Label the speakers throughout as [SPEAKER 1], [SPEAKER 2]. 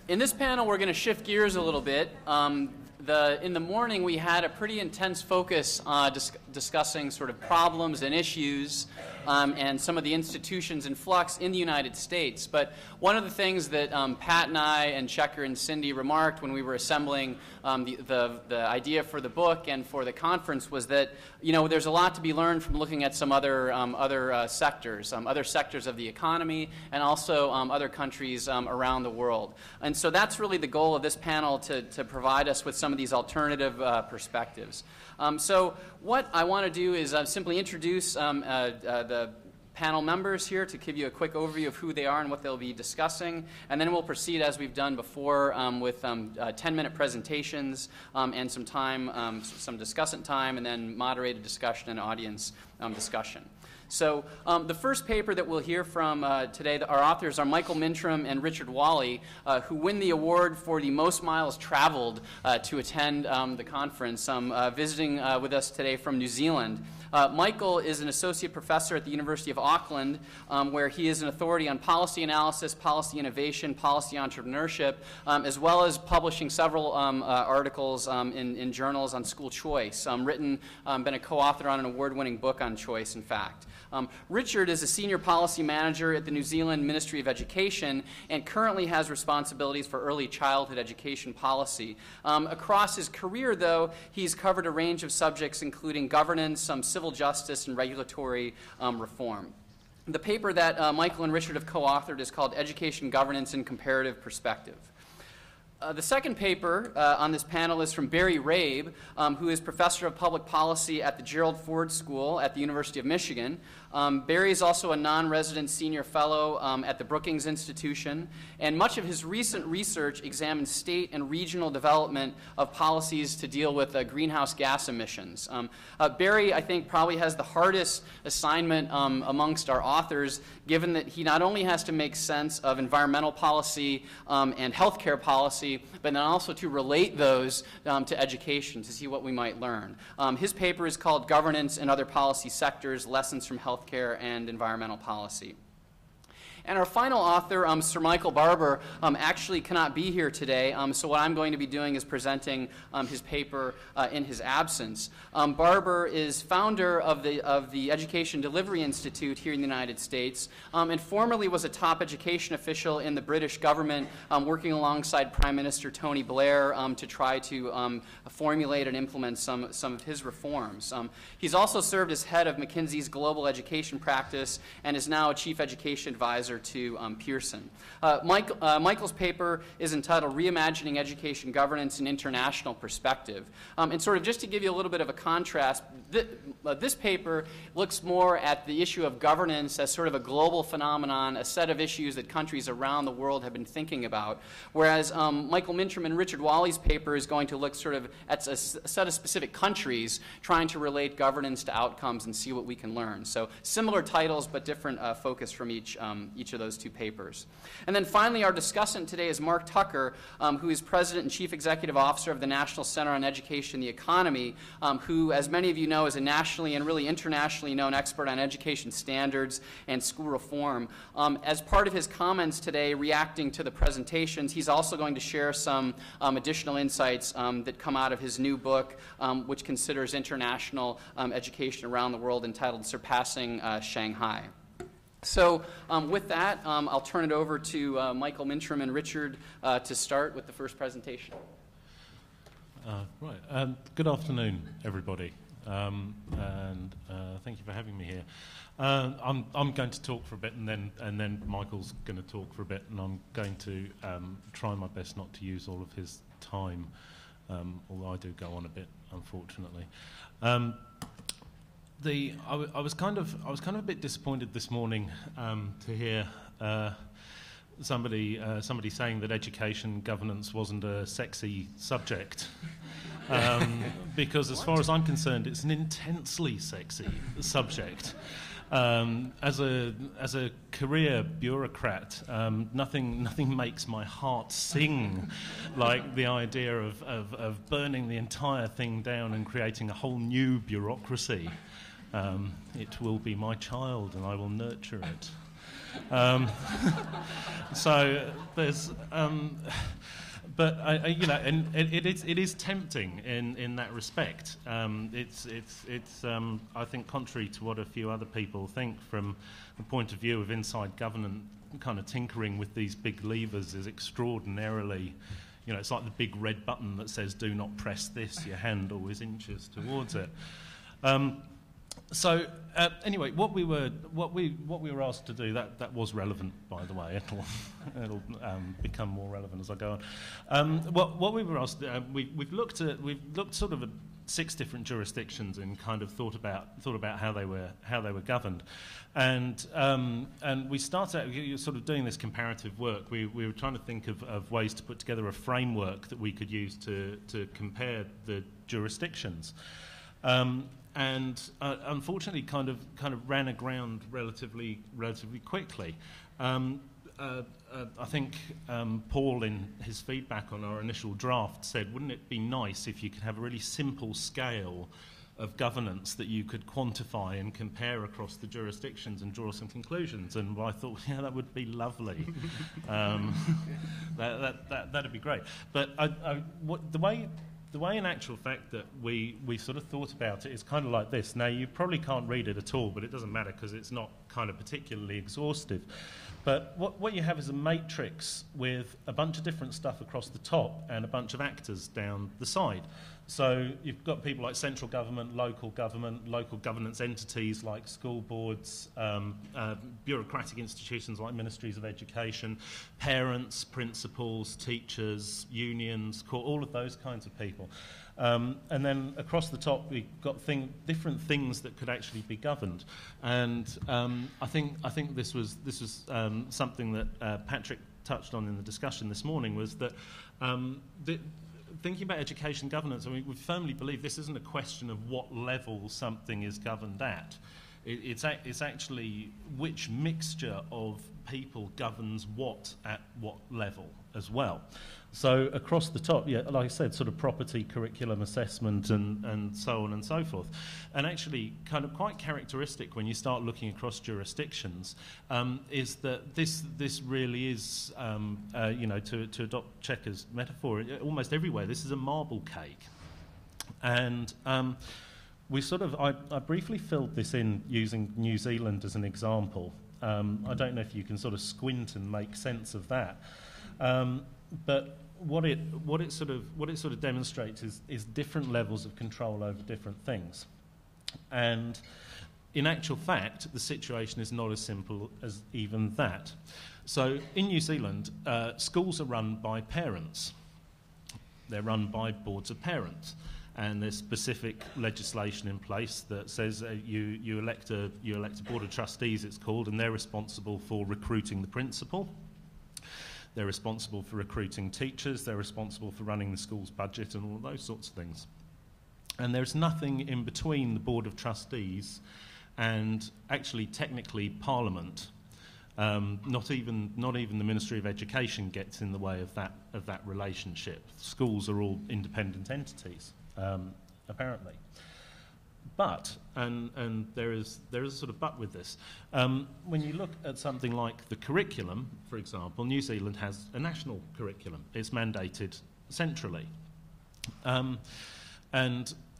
[SPEAKER 1] In this panel, we're going to shift gears a little bit. In the morning, we had a pretty intense focus discussing sort of problems and issues and some of the institutions in flux in the United States. But one of the things that Pat and I and Checker and Cindy remarked when we were assembling the idea for the book and for the conference was that, you know, there's a lot to be learned from looking at some other sectors of the economy and also other countries around the world. And so that's really the goal of this panel, to provide us with some of these alternative perspectives. So what I want to do is simply introduce the panel members here to give you a quick overview of who they are and what they'll be discussing, and then we'll proceed as we've done before with 10-minute presentations and some time, some discussant time, and then moderated discussion and audience discussion. So the first paper that we'll hear from today, our authors are Michael Mintrom and Richard Walley, who win the award for the most miles traveled to attend the conference, visiting with us today from New Zealand. Michael is an associate professor at the University of Auckland, where he is an authority on policy analysis, policy innovation, policy entrepreneurship, as well as publishing several articles in journals on school choice, been a co-author on an award-winning book on choice, in fact. Richard is a senior policy manager at the New Zealand Ministry of Education and currently has responsibilities for early childhood education policy. Across his career, though, he's covered a range of subjects including governance, civil justice, and regulatory reform. The paper that Michael and Richard have co-authored is called Education Governance in Comparative Perspective. The second paper on this panel is from Barry Rabe, who is professor of public policy at the Gerald Ford School at the University of Michigan. Barry is also a non-resident senior fellow at the Brookings Institution, and much of his recent research examines state and regional development of policies to deal with greenhouse gas emissions. Barry, I think, probably has the hardest assignment amongst our authors, given that he not only has to make sense of environmental policy and healthcare policy, but then also to relate those to education to see what we might learn. His paper is called Governance in Other Policy Sectors, Lessons from Healthcare and Environmental Policy. And our final author, Sir Michael Barber, actually cannot be here today, so what I'm going to be doing is presenting his paper in his absence. Barber is founder of the Education Delivery Institute here in the United States, and formerly was a top education official in the British government, working alongside Prime Minister Tony Blair to try to formulate and implement some of his reforms. He's also served as head of McKinsey's global education practice and is now a chief education advisor to Pearson. Michael's paper is entitled Reimagining Education Governance in International Perspective. And sort of just to give you a little bit of a contrast, this paper looks more at the issue of governance as sort of a global phenomenon, a set of issues that countries around the world have been thinking about, whereas Michael Mintrom and Richard Walley's paper is going to look sort of at a set of specific countries trying to relate governance to outcomes and see what we can learn. So similar titles, but different focus from each of those two papers. And then finally, our discussant today is Mark Tucker, who is President and Chief Executive Officer of the National Center on Education and the Economy, who, as many of you know, is a nationally and really internationally known expert on education standards and school reform. As part of his comments today, reacting to the presentations, he's also going to share some additional insights that come out of his new book, which considers international education around the world, entitled Surpassing Shanghai. So with that, I'll turn it over to Michael Mintrom and Richard to start with the first presentation.
[SPEAKER 2] Right. Good afternoon, everybody, and thank you for having me here. I'm going to talk for a bit, and then Michael's going to talk for a bit, and I'm going to try my best not to use all of his time, although I do go on a bit, unfortunately. I was kind of a bit disappointed this morning to hear somebody saying that education governance wasn't a sexy subject, because as far as I'm concerned, it's an intensely sexy subject. As a career bureaucrat, nothing makes my heart sing like the idea of burning the entire thing down and creating a whole new bureaucracy. It will be my child, and I will nurture it. So there's, but it is tempting in that respect. It's I think contrary to what a few other people think, from the point of view of inside government, kind of tinkering with these big levers is extraordinarily. It's like the big red button that says "Do not press this." Your hand always inches towards it. Anyway, what we were asked to do, that was relevant, by the way. It'll become more relevant as I go on. What we were asked, we've looked sort of at 6 different jurisdictions and kind of thought about how they were governed, and we started out sort of doing this comparative work. We were trying to think of ways to put together a framework that we could use to compare the jurisdictions. And unfortunately, kind of ran aground relatively quickly. I think Paul, in his feedback on our initial draft, said, "Wouldn't it be nice if you could have a really simple scale of governance that you could quantify and compare across the jurisdictions and draw some conclusions?" And I thought, yeah, that would be lovely. That'd be great. But the way in actual fact that we sort of thought about it is kind of like this. Now, you probably can't read it at all, but it doesn't matter because it's not kind of particularly exhaustive. But what you have is a matrix with a bunch of different stuff across the top and a bunch of actors down the side. So you've got people like central government, local governance entities like school boards, bureaucratic institutions like ministries of education, parents, principals, teachers, unions, all of those kinds of people. And then across the top, we've got different things that could actually be governed. And I think this was something that Patrick touched on in the discussion this morning, was that thinking about education governance, I mean, we firmly believe this isn't a question of what level something is governed at. It's actually which mixture of people governs what at what level as well. So across the top, yeah, like I said, sort of property, curriculum assessment, and so on and so forth. And actually, kind of quite characteristic when you start looking across jurisdictions, is that this really is, to adopt Checker's metaphor, almost everywhere. This is a marble cake, and I briefly filled this in using New Zealand as an example. I don't know if you can sort of squint and make sense of that. But what it sort of demonstrates is different levels of control over different things. And in actual fact, the situation is not as simple as even that. So in New Zealand, schools are run by parents. They're run by boards of parents. And there's specific legislation in place that says you elect a board of trustees, it's called, and they're responsible for recruiting the principal. They're responsible for recruiting teachers. They're responsible for running the school's budget and all those sorts of things. And there's nothing in between the board of trustees and actually technically Parliament. Not even the Ministry of Education gets in the way of that relationship. Schools are all independent entities. Apparently. But, and there is a sort of but with this, when you look at something like the curriculum, for example, New Zealand has a national curriculum. It's mandated centrally. And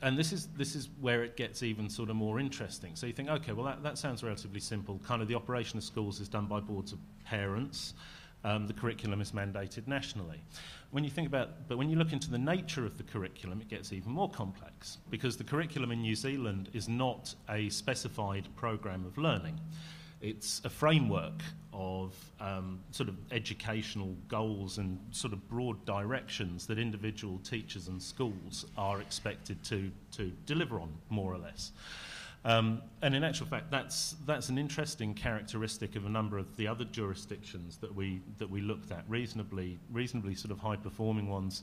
[SPEAKER 2] this is where it gets even sort of more interesting. So you think, okay, well that sounds relatively simple. Kind of the operation of schools is done by boards of parents. The curriculum is mandated nationally. When you look into the nature of the curriculum, it gets even more complex, because the curriculum in New Zealand is not a specified program of learning. It's a framework of sort of educational goals and sort of broad directions that individual teachers and schools are expected to deliver on, more or less. And in actual fact, that's an interesting characteristic of a number of the other jurisdictions that we looked at, reasonably sort of high-performing ones.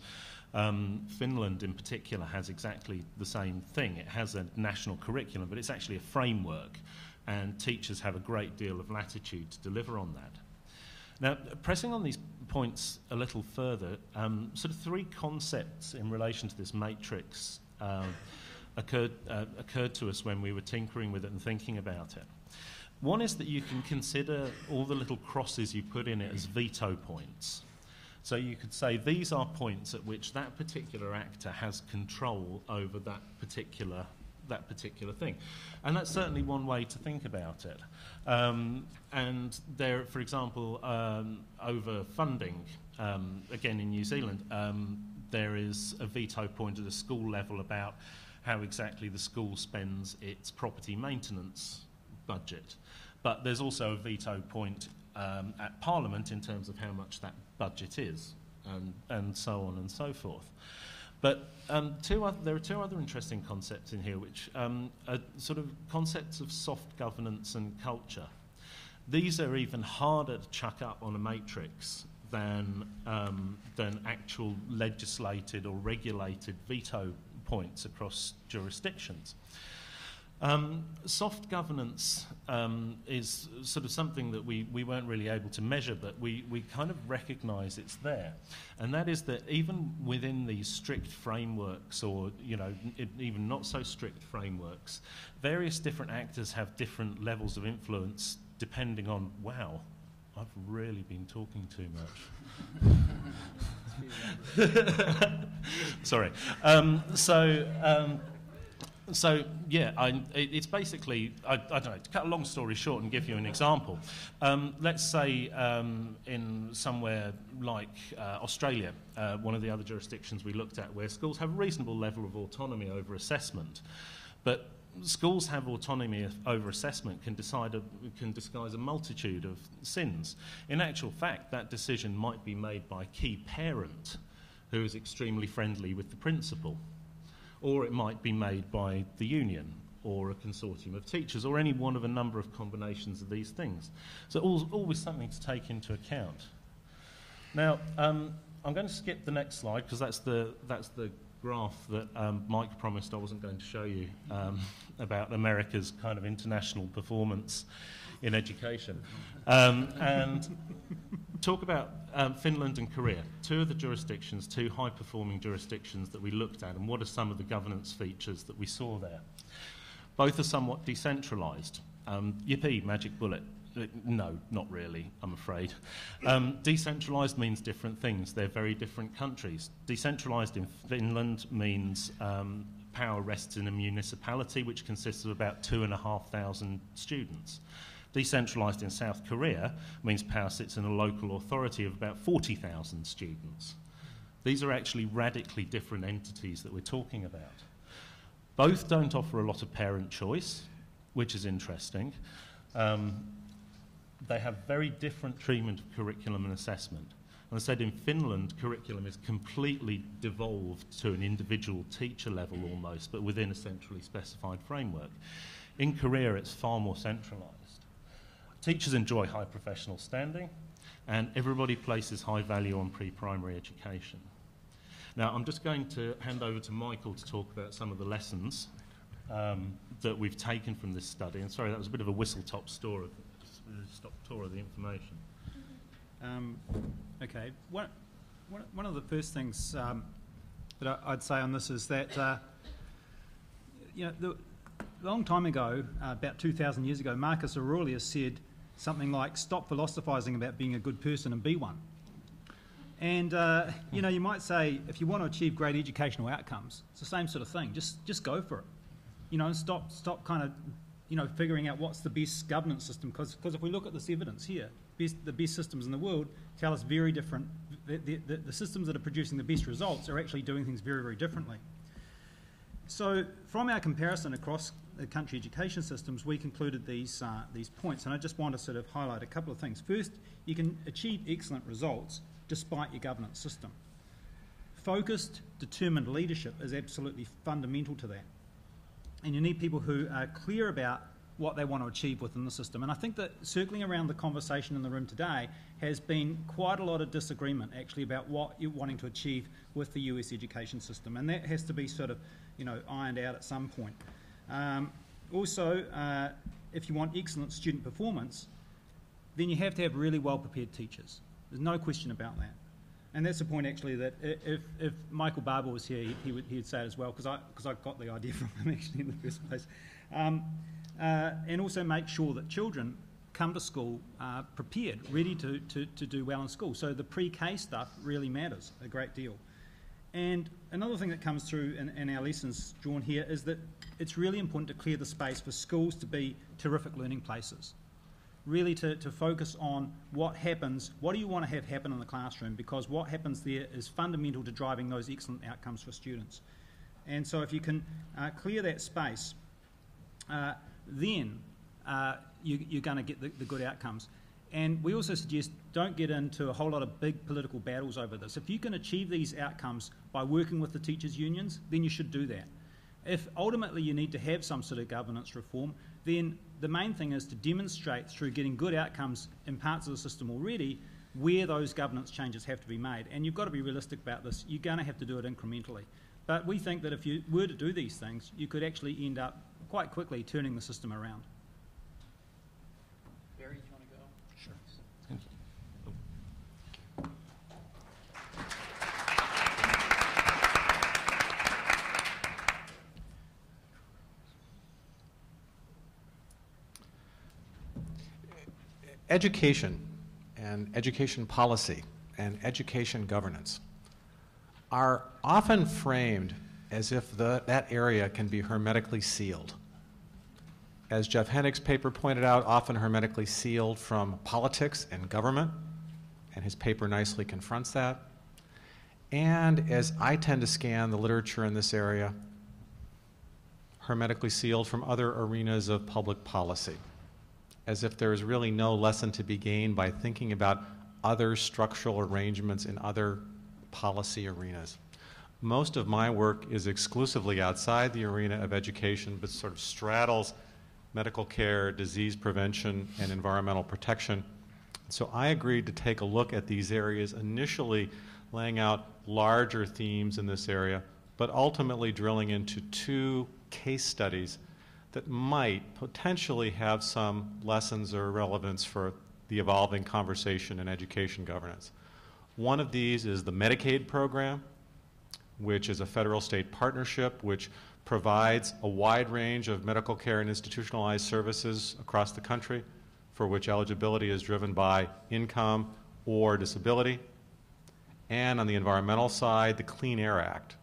[SPEAKER 2] Finland, in particular, has exactly the same thing. It has a national curriculum, but it's actually a framework, and teachers have a great deal of latitude to deliver on that. Now, pressing on these points a little further, sort of 3 concepts in relation to this matrix occurred to us when we were tinkering with it and thinking about it. One is that you can consider all the little crosses you put in it as veto points. So you could say these are points at which that particular actor has control over that particular thing. And that's certainly one way to think about it. And there, for example, over funding, again in New Zealand, there is a veto point at a school level about how exactly the school spends its property maintenance budget. But there's also a veto point at Parliament in terms of how much that budget is, and so on and so forth. But there are two other interesting concepts in here, which are sort of concepts of soft governance and culture. These are even harder to chuck up on a matrix than actual legislated or regulated veto points across jurisdictions. Soft governance is sort of something that we weren't really able to measure, but we kind of recognise it's there. And that is that even within these strict frameworks, or even not so strict frameworks, various different actors have different levels of influence depending on, wow, I've really been talking too much. Sorry. So yeah, it's basically, I don't know, to cut a long story short and give you an example. Let's say in somewhere like Australia, one of the other jurisdictions we looked at, where schools have a reasonable level of autonomy over assessment, but schools have autonomy over assessment can disguise a multitude of sins. In actual fact, that decision might be made by a key parent who is extremely friendly with the principal. Or it might be made by the union or a consortium of teachers, or any one of a number of combinations of these things. So always something to take into account. Now, I'm going to skip the next slide because that's the graph that Mike promised I wasn't going to show you about America's kind of international performance in education. And talk about Finland and Korea, two of the jurisdictions, two high-performing jurisdictions that we looked at, and what are some of the governance features that we saw there. Both are somewhat decentralised. Yippee, magic bullet. No, not really, I'm afraid. Decentralised means different things. They're very different countries. Decentralised in Finland means power rests in a municipality which consists of about 2,500 students. Decentralised in South Korea means power sits in a local authority of about 40,000 students. These are actually radically different entities that we're talking about. Both don't offer a lot of parent choice, which is interesting. They have very different treatment of curriculum and assessment. As I said, in Finland, curriculum is completely devolved to an individual teacher level almost, but within a centrally specified framework. In Korea, it's far more centralised. Teachers enjoy high professional standing, and everybody places high value on pre-primary education. Now, I'm just going to hand over to Michael to talk about some of the lessons that we've taken from this study. And sorry, that was a bit of a whistle-stop tour of the information.
[SPEAKER 3] Okay. One of the first things that I'd say on this is that, a long time ago, about 2,000 years ago, Marcus Aurelius said something like, "Stop philosophising about being a good person and be one." And, you might say, if you want to achieve great educational outcomes, it's the same sort of thing. Just go for it. And stop kind of, figuring out what's the best governance system. Because if we look at this evidence here, the best systems in the world tell us very different. The systems that are producing the best results are actually doing things very, very differently. So from our comparison across the country education systems, we concluded these points, and I just want to sort of highlight a couple of things. First, you can achieve excellent results despite your governance system. Focused, determined leadership is absolutely fundamental to that. And you need people who are clear about what they want to achieve within the system. And I think that circling around the conversation in the room today has been quite a lot of disagreement actually about what you're wanting to achieve with the US education system. And that has to be sort of, ironed out at some point. Also, if you want excellent student performance, then you have to have really well-prepared teachers. There's no question about that. And that's the point, actually, that if Michael Barber was here, he would say it as well, because I got the idea from him, actually, in the first place. and also make sure that children come to school prepared, ready to do well in school. So the pre-K stuff really matters a great deal. And another thing that comes through in our lessons drawn here is that it's really important to clear the space for schools to be terrific learning places. Really to focus on what happens, what do you want to have happen in the classroom, because what happens there is fundamental to driving those excellent outcomes for students. And so if you can clear that space, then you're going to get the good outcomes. And we also suggest don't get into a whole lot of big political battles over this. If you can achieve these outcomes by working with the teachers' unions, then you should do that. If ultimately you need to have some sort of governance reform, then the main thing is to demonstrate through getting good outcomes in parts of the system already where those governance changes have to be made. And you've got to be realistic about this. You're going to have to do it incrementally. But we think that if you were to do these things, you could actually end up quite quickly turning the system around.
[SPEAKER 1] Barry, do you want to go?
[SPEAKER 2] Sure.
[SPEAKER 4] Education and education policy and education governance are often framed as if that area can be hermetically sealed. As Jeff Hennick's paper pointed out, often hermetically sealed from politics and government, and his paper nicely confronts that. And as I tend to scan the literature in this area, hermetically sealed from other arenas of public policy, as if there is really no lesson to be gained by thinking about other structural arrangements in other policy arenas. Most of my work is exclusively outside the arena of education, but sort of straddles medical care, disease prevention, and environmental protection. So I agreed to take a look at these areas, initially laying out larger themes in this area, but ultimately drilling into two case studies that might potentially have some lessons or relevance for the evolving conversation in education governance. One of these is the Medicaid Program, which is a federal-state partnership which provides a wide range of medical care and institutionalized services across the country, for which eligibility is driven by income or disability. And on the environmental side, the Clean Air Act,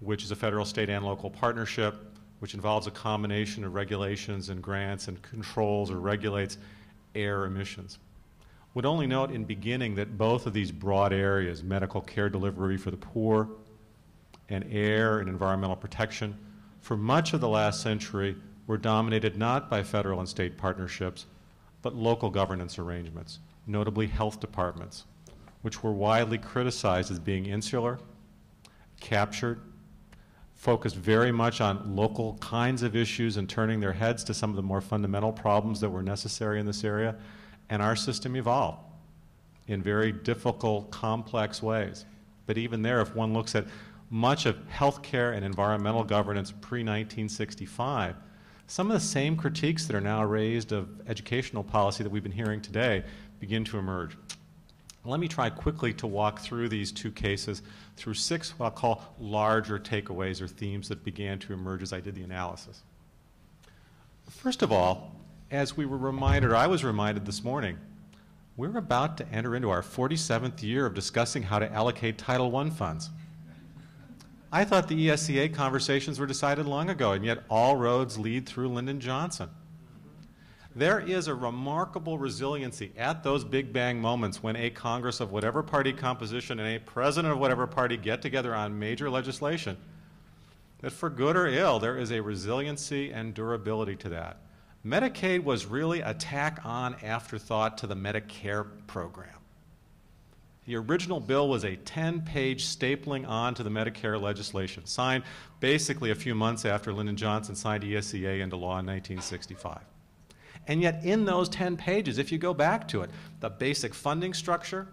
[SPEAKER 4] which is a federal, state, and local partnership which involves a combination of regulations and grants and controls or regulates air emissions. Would only note in beginning that both of these broad areas, medical care delivery for the poor and air and environmental protection, for much of the last century were dominated not by federal and state partnerships, but local governance arrangements, notably health departments, which were widely criticized as being insular, captured, focused very much on local kinds of issues and turning their heads to some of the more fundamental problems that were necessary in this area. And our system evolved in very difficult, complex ways. But even there, if one looks at much of healthcare and environmental governance pre-1965, some of the same critiques that are now raised of educational policy that we've been hearing today begin to emerge. Let me try quickly to walk through these two cases through six what I'll call larger takeaways or themes that began to emerge as I did the analysis. First of all, as we were reminded, or I was reminded this morning, we're about to enter into our 47th year of discussing how to allocate Title I funds. I thought the ESCA conversations were decided long ago, and yet all roads lead through Lyndon Johnson. There is a remarkable resiliency at those big bang moments when a Congress of whatever party composition and a president of whatever party get together on major legislation, that for good or ill, there is a resiliency and durability to that. Medicaid was really a tack-on afterthought to the Medicare program. The original bill was a 10-page stapling on to the Medicare legislation, signed basically a few months after Lyndon Johnson signed ESCA into law in 1965. And yet in those 10 pages, if you go back to it, the basic funding structure,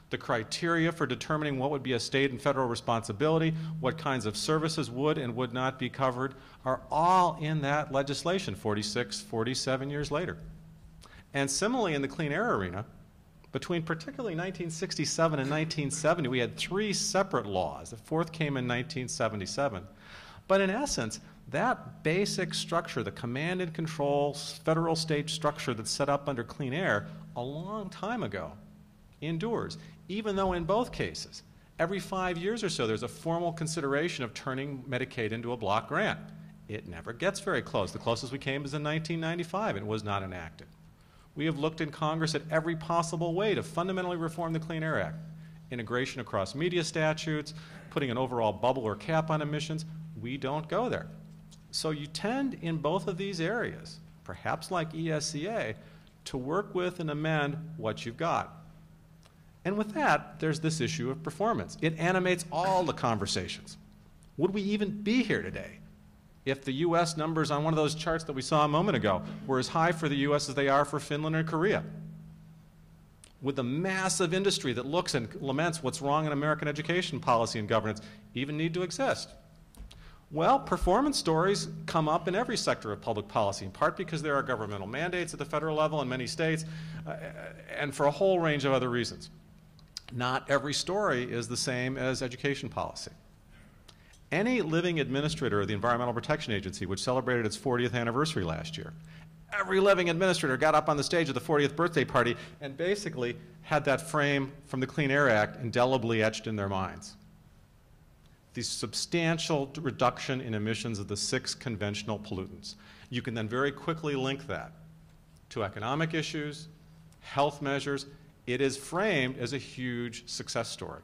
[SPEAKER 4] the criteria for determining what would be a state and federal responsibility, what kinds of services would and would not be covered, are all in that legislation 46, 47 years later. And similarly in the clean air arena, between particularly 1967 and 1970, we had three separate laws. The fourth came in 1977. But in essence, That basic structure, the command and control federal state structure that's set up under Clean Air a long time ago, endures, even though in both cases, every 5 years or so, there's a formal consideration of turning Medicaid into a block grant. It never gets very close. The closest we came was in 1995, and it was not enacted. We have looked in Congress at every possible way to fundamentally reform the Clean Air Act. Integration across media statutes, putting an overall bubble or cap on emissions. We don't go there. So you tend in both of these areas, perhaps like ESCA, to work with and amend what you've got. And with that, there's this issue of performance. It animates all the conversations. Would we even be here today if the U.S. numbers on one of those charts that we saw a moment ago were as high for the U.S. as they are for Finland and Korea? With the massive industry that looks and laments what's wrong in American education policy and governance even need to exist? Well, performance stories come up in every sector of public policy, in part because there are governmental mandates at the federal level in many states, and for a whole range of other reasons. Not every story is the same as education policy. Any living administrator of the Environmental Protection Agency, which celebrated its 40th anniversary last year, every living administrator got up on the stage at the 40th birthday party and basically had that frame from the Clean Air Act indelibly etched in their minds. The substantial reduction in emissions of the 6 conventional pollutants. You can then very quickly link that to economic issues, health measures. It is framed as a huge success story.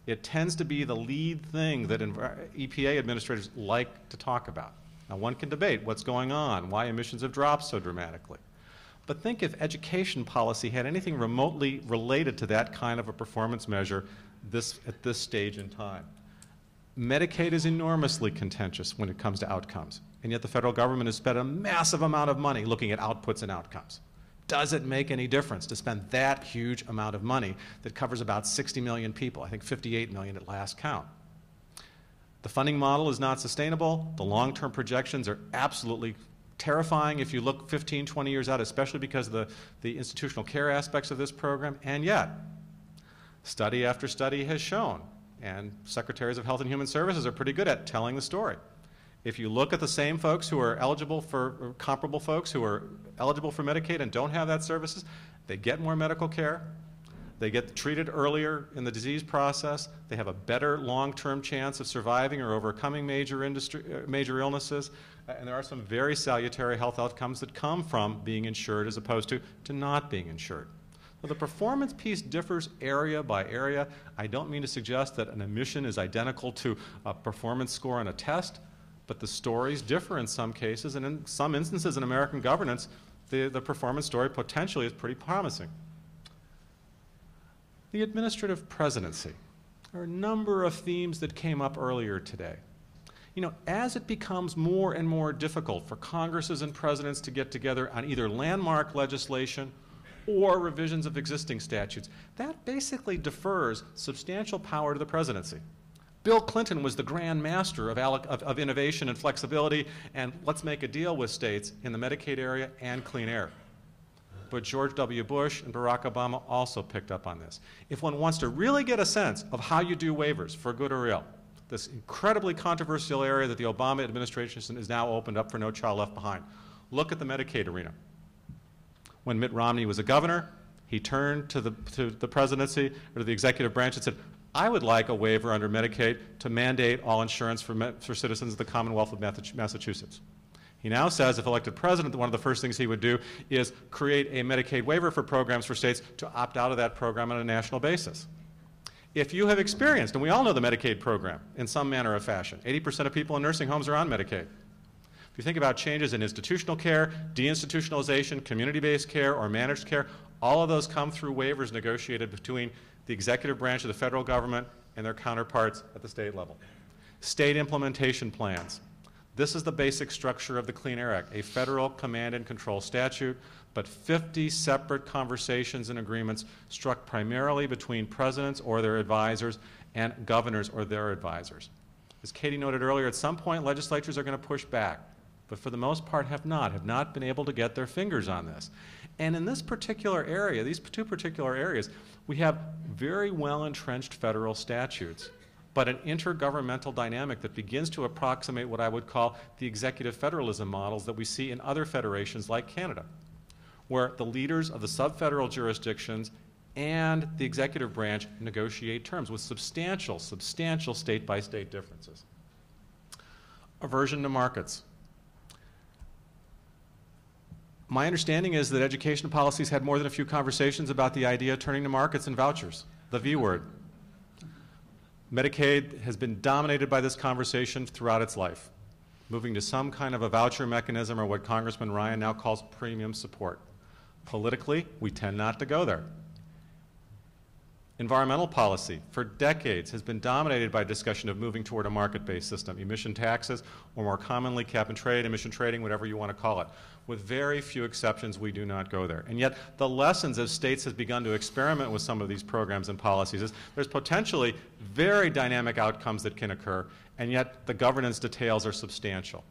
[SPEAKER 4] It tends to be the lead thing that EPA administrators like to talk about. Now, one can debate what's going on, why emissions have dropped so dramatically. But think if education policy had anything remotely related to that kind of a performance measure at this stage in time. Medicaid is enormously contentious when it comes to outcomes, and yet the federal government has spent a massive amount of money looking at outputs and outcomes. Does it make any difference to spend that huge amount of money that covers about 60 million people, I think 58 million at last count? The funding model is not sustainable. The long-term projections are absolutely terrifying if you look 15, 20 years out, especially because of the institutional care aspects of this program, and yet study after study has shown, and secretaries of Health and Human Services are pretty good at telling the story. If you look at the same folks who are eligible for, or comparable folks who are eligible for Medicaid and don't have that services, they get more medical care, they get treated earlier in the disease process, they have a better long-term chance of surviving or overcoming major illnesses, and there are some very salutary health outcomes that come from being insured as opposed to not being insured. So the performance piece differs area by area. I don't mean to suggest that an emission is identical to a performance score on a test, but the stories differ in some cases, and in some instances in American governance, the performance story potentially is pretty promising. The Administrative Presidency. There are a number of themes that came up earlier today. You know, as it becomes more and more difficult for Congresses and presidents to get together on either landmark legislation or revisions of existing statutes, that basically defers substantial power to the presidency. Bill Clinton was the grand master of innovation and flexibility, and let's make a deal with states in the Medicaid area and clean air. But George W. Bush and Barack Obama also picked up on this. If one wants to really get a sense of how you do waivers, for good or ill, this incredibly controversial area that the Obama administration has now opened up for No Child Left Behind, look at the Medicaid arena. When Mitt Romney was a governor, he turned to the presidency or to the executive branch and said, I would like a waiver under Medicaid to mandate all insurance for citizens of the Commonwealth of Massachusetts. He now says, if elected president, that one of the first things he would do is create a Medicaid waiver for programs for states to opt out of that program on a national basis. If you have experienced, and we all know the Medicaid program in some manner or fashion, 80% of people in nursing homes are on Medicaid. If you think about changes in institutional care, deinstitutionalization, community-based care, or managed care, all of those come through waivers negotiated between the executive branch of the federal government and their counterparts at the state level. State implementation plans. This is the basic structure of the Clean Air Act, a federal command and control statute, but 50 separate conversations and agreements struck primarily between presidents or their advisors and governors or their advisors. As Katie noted earlier, at some point legislatures are going to push back, but for the most part have not been able to get their fingers on this. And in this particular area, these two particular areas, we have very well entrenched federal statutes but an intergovernmental dynamic that begins to approximate what I would call the executive federalism models that we see in other federations like Canada, where the leaders of the sub-federal jurisdictions and the executive branch negotiate terms with substantial state-by-state differences. Aversion to markets. My understanding is that education policies had more than a few conversations about the idea of turning to markets and vouchers, the V word. Medicaid has been dominated by this conversation throughout its life, moving to some kind of a voucher mechanism or what Congressman Ryan now calls premium support. Politically, we tend not to go there. Environmental policy, for decades, has been dominated by discussion of moving toward a market-based system, emission taxes, or more commonly cap and trade, emission trading, whatever you want to call it. With very few exceptions, we do not go there. And yet, the lessons as states have begun to experiment with some of these programs and policies is there's potentially very dynamic outcomes that can occur, and yet the governance details are substantial.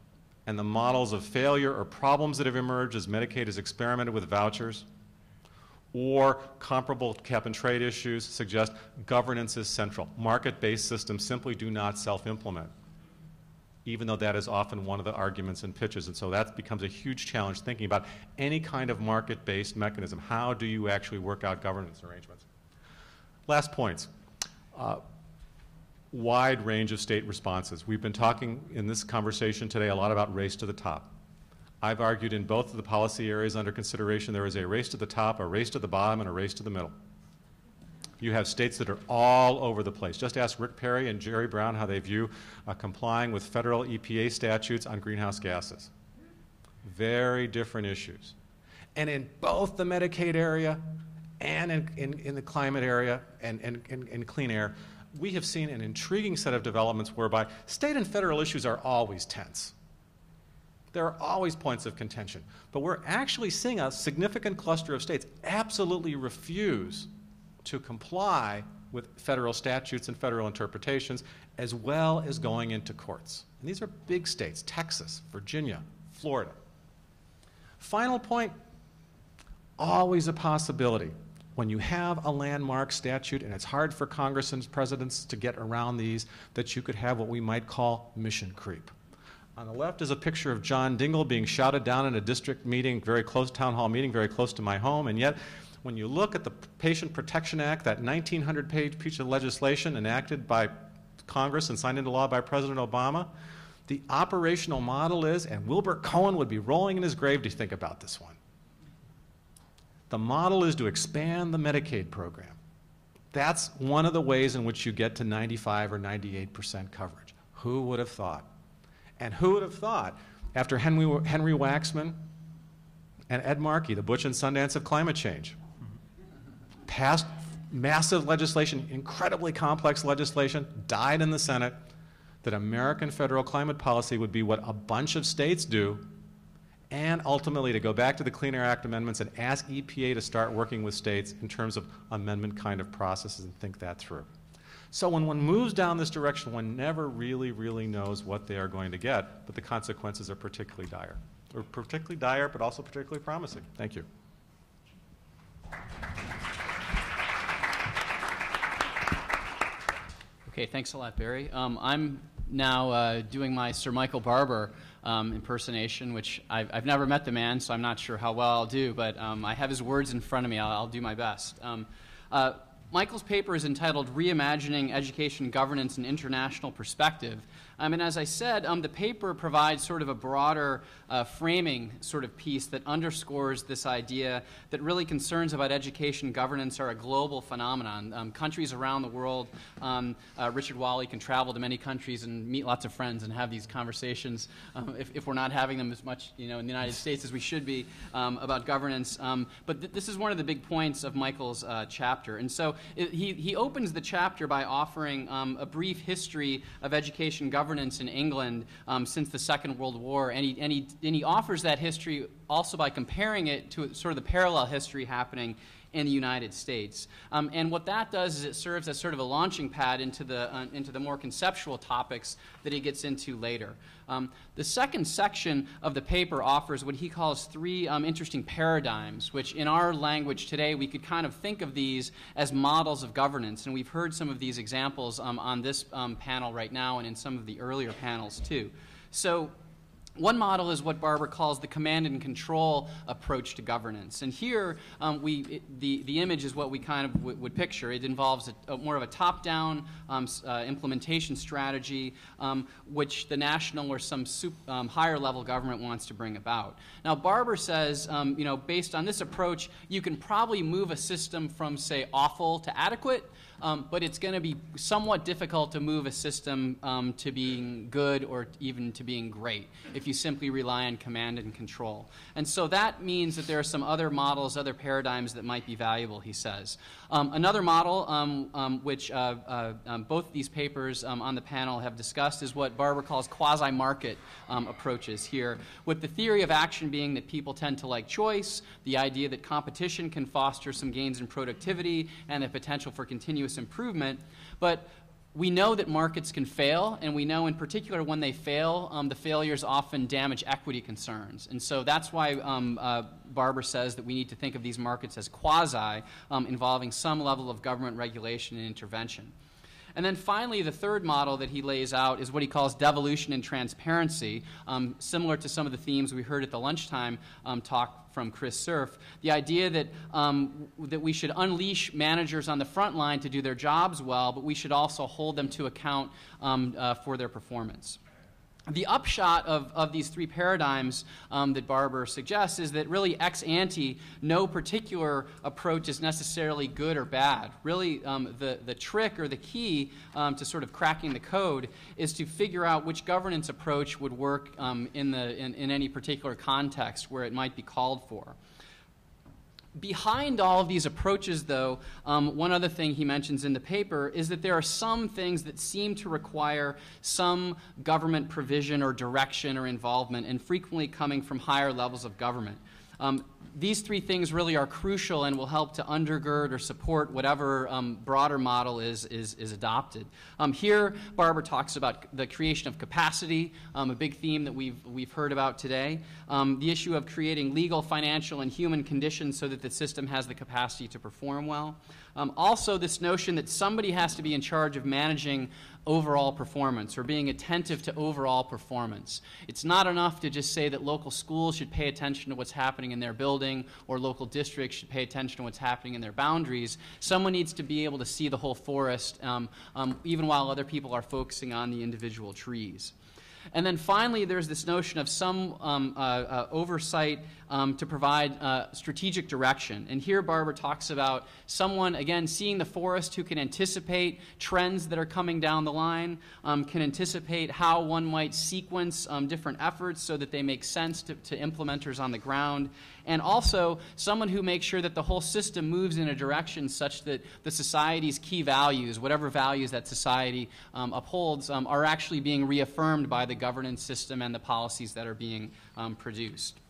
[SPEAKER 4] And the models of failure or problems that have emerged as Medicaid has experimented with vouchers or comparable cap and trade issues suggest governance is central. Market-based systems simply do not self-implement, even though that is often one of the arguments and pitches. And so that becomes a huge challenge thinking about any kind of market-based mechanism. How do you actually work out governance arrangements? Last points. Wide range of state responses. We've been talking in this conversation today a lot about race to the top. I've argued in both of the policy areas under consideration there is a race to the top, a race to the bottom, and a race to the middle. You have states that are all over the place. Just ask Rick Perry and Jerry Brown how they view complying with federal EPA statutes on greenhouse gases. Very different issues. And in both the Medicaid area and in the climate area and clean air, we have seen an intriguing set of developments whereby state and federal issues are always tense. There are always points of contention. But we're actually seeing a significant cluster of states absolutely refuse to comply with federal statutes and federal interpretations, as well as going into courts. And these are big states: Texas, Virginia, Florida. Final point, always a possibility. When you have a landmark statute, and it's hard for Congress and presidents to get around these, that you could have what we might call mission creep. On the left is a picture of John Dingell being shouted down in a district meeting, very close, town hall meeting, very close to my home, and yet when you look at the Patient Protection Act, that 1,900-page piece of legislation enacted by Congress and signed into law by President Obama, the operational model is, and Wilbur Cohen would be rolling in his grave to think about this one, the model is to expand the Medicaid program. That's one of the ways in which you get to 95 or 98% coverage. Who would have thought? And who would have thought, after Henry Waxman and Ed Markey, the Butch and Sundance of climate change, passed massive legislation, incredibly complex legislation, died in the Senate, that American federal climate policy would be what a bunch of states do, and ultimately to go back to the Clean Air Act amendments and ask EPA to start working with states in terms of amendment kind of processes and think that through. So when one moves down this direction, one never really knows what they are going to get, but the consequences are particularly dire. Or particularly dire, but also particularly promising. Thank you.
[SPEAKER 1] Okay, thanks a lot, Barry. I'm now doing my Sir Michael Barber impersonation, which I've never met the man, so I'm not sure how well I'll do, but I have his words in front of me. I'll do my best. Michael's paper is entitled Reimagining Education Governance and International Perspective. And as I said, the paper provides sort of a broader framing sort of piece that underscores this idea that really concerns about education governance are a global phenomenon. Countries around the world, Richard Walley can travel to many countries and meet lots of friends and have these conversations, if we're not having them as much in the United States as we should be, about governance. But this is one of the big points of Michael's chapter. And so he opens the chapter by offering a brief history of education governance in England since the Second World War, and he offers that history also by comparing it to sort of the parallel history happening in the United States. And what that does is it serves as sort of a launching pad into the more conceptual topics that he gets into later. The second section of the paper offers what he calls three interesting paradigms, which in our language today we could kind of think of these as models of governance. And we've heard some of these examples on this panel right now and in some of the earlier panels too. So one model is what Barber calls the command and control approach to governance. And here, the image is what we kind of would picture. It involves more of a top-down implementation strategy, which the national or some higher-level government wants to bring about. Now, Barber says, based on this approach, you can probably move a system from, say, awful to adequate, but it's going to be somewhat difficult to move a system to being good or even to being great if you simply rely on command and control. And so that means that there are some other models, other paradigms that might be valuable, he says. Another model, which both these papers on the panel have discussed, is what Barber calls quasi-market approaches here, with the theory of action being that people tend to like choice, the idea that competition can foster some gains in productivity and the potential for continuous improvement. But we know that markets can fail, and we know in particular when they fail, the failures often damage equity concerns. And so that's why Barber says that we need to think of these markets as quasi, involving some level of government regulation and intervention. And then finally, the third model that he lays out is what he calls devolution and transparency, similar to some of the themes we heard at the lunchtime talk from Chris Cerf. The idea that, that we should unleash managers on the front line to do their jobs well, but we should also hold them to account for their performance. The upshot of these three paradigms that Barber suggests is that really ex ante, no particular approach is necessarily good or bad. Really, the trick or the key to sort of cracking the code is to figure out which governance approach would work in any particular context where it might be called for. Behind all of these approaches, though, one other thing he mentions in the paper is that there are some things that seem to require some government provision or direction or involvement, and frequently coming from higher levels of government. These three things really are crucial and will help to undergird or support whatever broader model is adopted. Here, Barber talks about the creation of capacity, a big theme that we've heard about today. The issue of creating legal, financial, and human conditions so that the system has the capacity to perform well. Also, this notion that somebody has to be in charge of managing overall performance or being attentive to overall performance. It's not enough to just say that local schools should pay attention to what's happening in their building or local districts should pay attention to what's happening in their boundaries. Someone needs to be able to see the whole forest even while other people are focusing on the individual trees. And then finally, there's this notion of some oversight to provide strategic direction. And here Barber talks about someone, again, seeing the forest who can anticipate trends that are coming down the line, can anticipate how one might sequence different efforts so that they make sense to implementers on the ground, and also someone who makes sure that the whole system moves in a direction such that the society's key values, whatever values that society upholds, are actually being reaffirmed by the governance system and the policies that are being produced.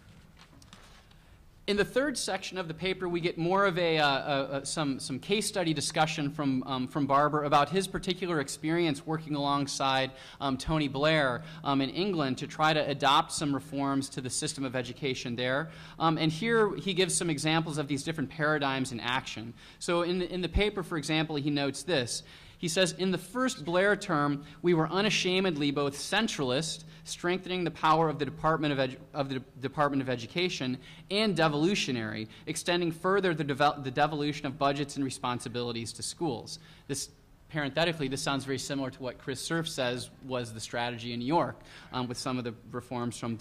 [SPEAKER 1] In the third section of the paper, we get more of some case study discussion from Barber about his particular experience working alongside Tony Blair in England to try to adopt some reforms to the system of education there. And here he gives some examples of these different paradigms in action. So in the paper, for example, he notes this. He says, in the first Blair term, we were unashamedly both centralist, strengthening the power of the Department of Education, and devolutionary, extending further the devolution of budgets and responsibilities to schools. This, parenthetically, this sounds very similar to what Chris Cerf says was the strategy in New York with some of the reforms from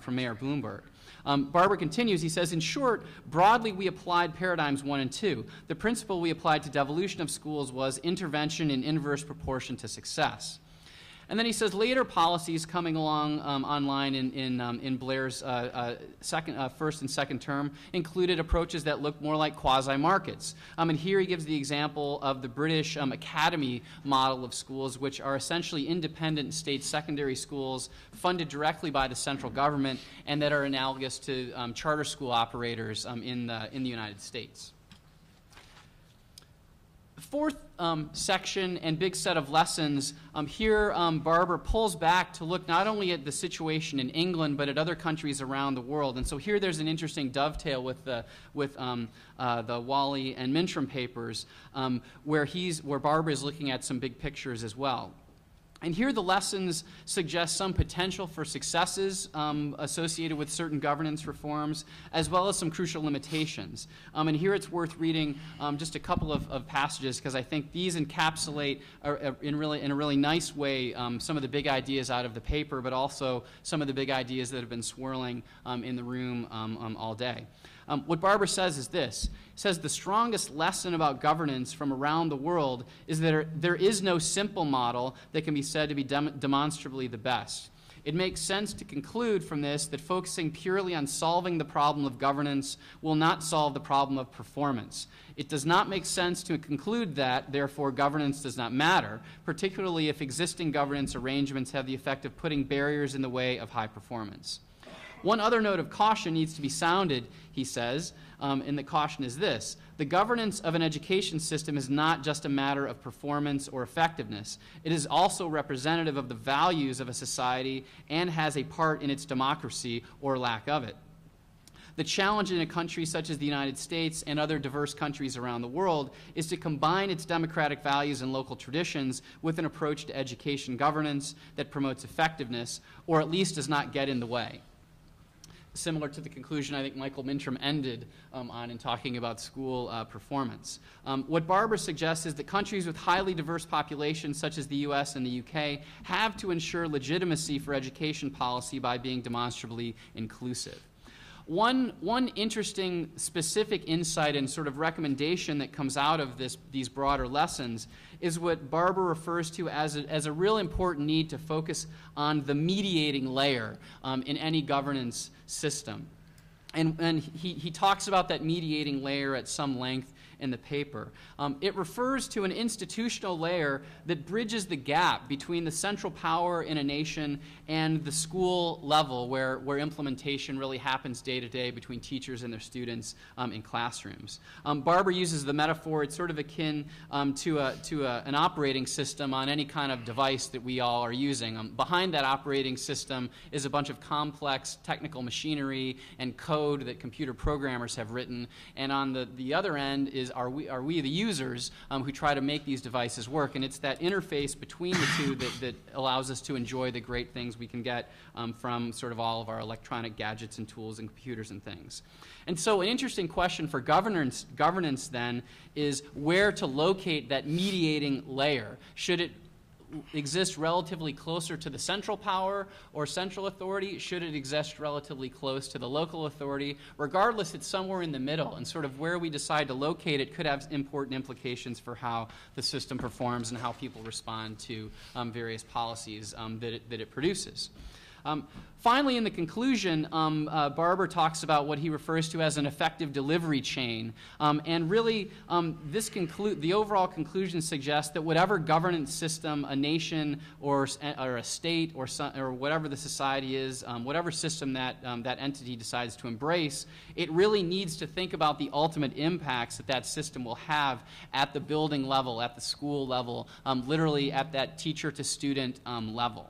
[SPEAKER 1] Mayor Bloomberg. Barber continues, he says, in short, broadly we applied paradigms 1 and 2. The principle we applied to devolution of schools was intervention in inverse proportion to success. And then he says later policies coming along online in Blair's first and second term included approaches that looked more like quasi-markets. And here he gives the example of the British academy model of schools, which are essentially independent state secondary schools funded directly by the central government and that are analogous to charter school operators in the United States. fourth section and big set of lessons, here Barber pulls back to look not only at the situation in England, but at other countries around the world. And so here there's an interesting dovetail with the Walley and Mintrom papers, where Barber is looking at some big pictures as well. And here the lessons suggest some potential for successes associated with certain governance reforms, as well as some crucial limitations. And here it's worth reading just a couple of passages, because I think these encapsulate in a really nice way some of the big ideas out of the paper, but also some of the big ideas that have been swirling in the room all day. What Barber says is this. He says the strongest lesson about governance from around the world is that there is no simple model that can be said to be demonstrably the best. It makes sense to conclude from this that focusing purely on solving the problem of governance will not solve the problem of performance. It does not make sense to conclude that, therefore, governance does not matter, particularly if existing governance arrangements have the effect of putting barriers in the way of high performance. One other note of caution needs to be sounded, he says, and the caution is this. The governance of an education system is not just a matter of performance or effectiveness. It is also representative of the values of a society and has a part in its democracy or lack of it. The challenge in a country such as the United States and other diverse countries around the world is to combine its democratic values and local traditions with an approach to education governance that promotes effectiveness, or at least does not get in the way. Similar to the conclusion I think Michael Mintrom ended on in talking about school performance. What Barber suggests is that countries with highly diverse populations such as the US and the UK have to ensure legitimacy for education policy by being demonstrably inclusive. One interesting specific insight and sort of recommendation that comes out of these broader lessons is what Barber refers to as a real important need to focus on the mediating layer in any governance system. And he talks about that mediating layer at some length in the paper. It refers to an institutional layer that bridges the gap between the central power in a nation and the school level where implementation really happens day to day between teachers and their students in classrooms. Barber uses the metaphor, it's sort of akin to an operating system on any kind of device that we all are using. Behind that operating system is a bunch of complex technical machinery and code that computer programmers have written, and on the other end is are we the users who try to make these devices work, and it's that interface between the two that allows us to enjoy the great things we can get from sort of all of our electronic gadgets and tools and computers and things. And so an interesting question for governance then is where to locate that mediating layer. Should it exist relatively closer to the central power or central authority? Should it exist relatively close to the local authority? Regardless, it's somewhere in the middle, and sort of where we decide to locate it could have important implications for how the system performs and how people respond to various policies that it produces. Finally, in the conclusion, Barber talks about what he refers to as an effective delivery chain. And really, the overall conclusion suggests that whatever governance system a nation or a state or whatever the society is, whatever system that entity decides to embrace, it really needs to think about the ultimate impacts that system will have at the building level, at the school level, literally at that teacher-to-student level.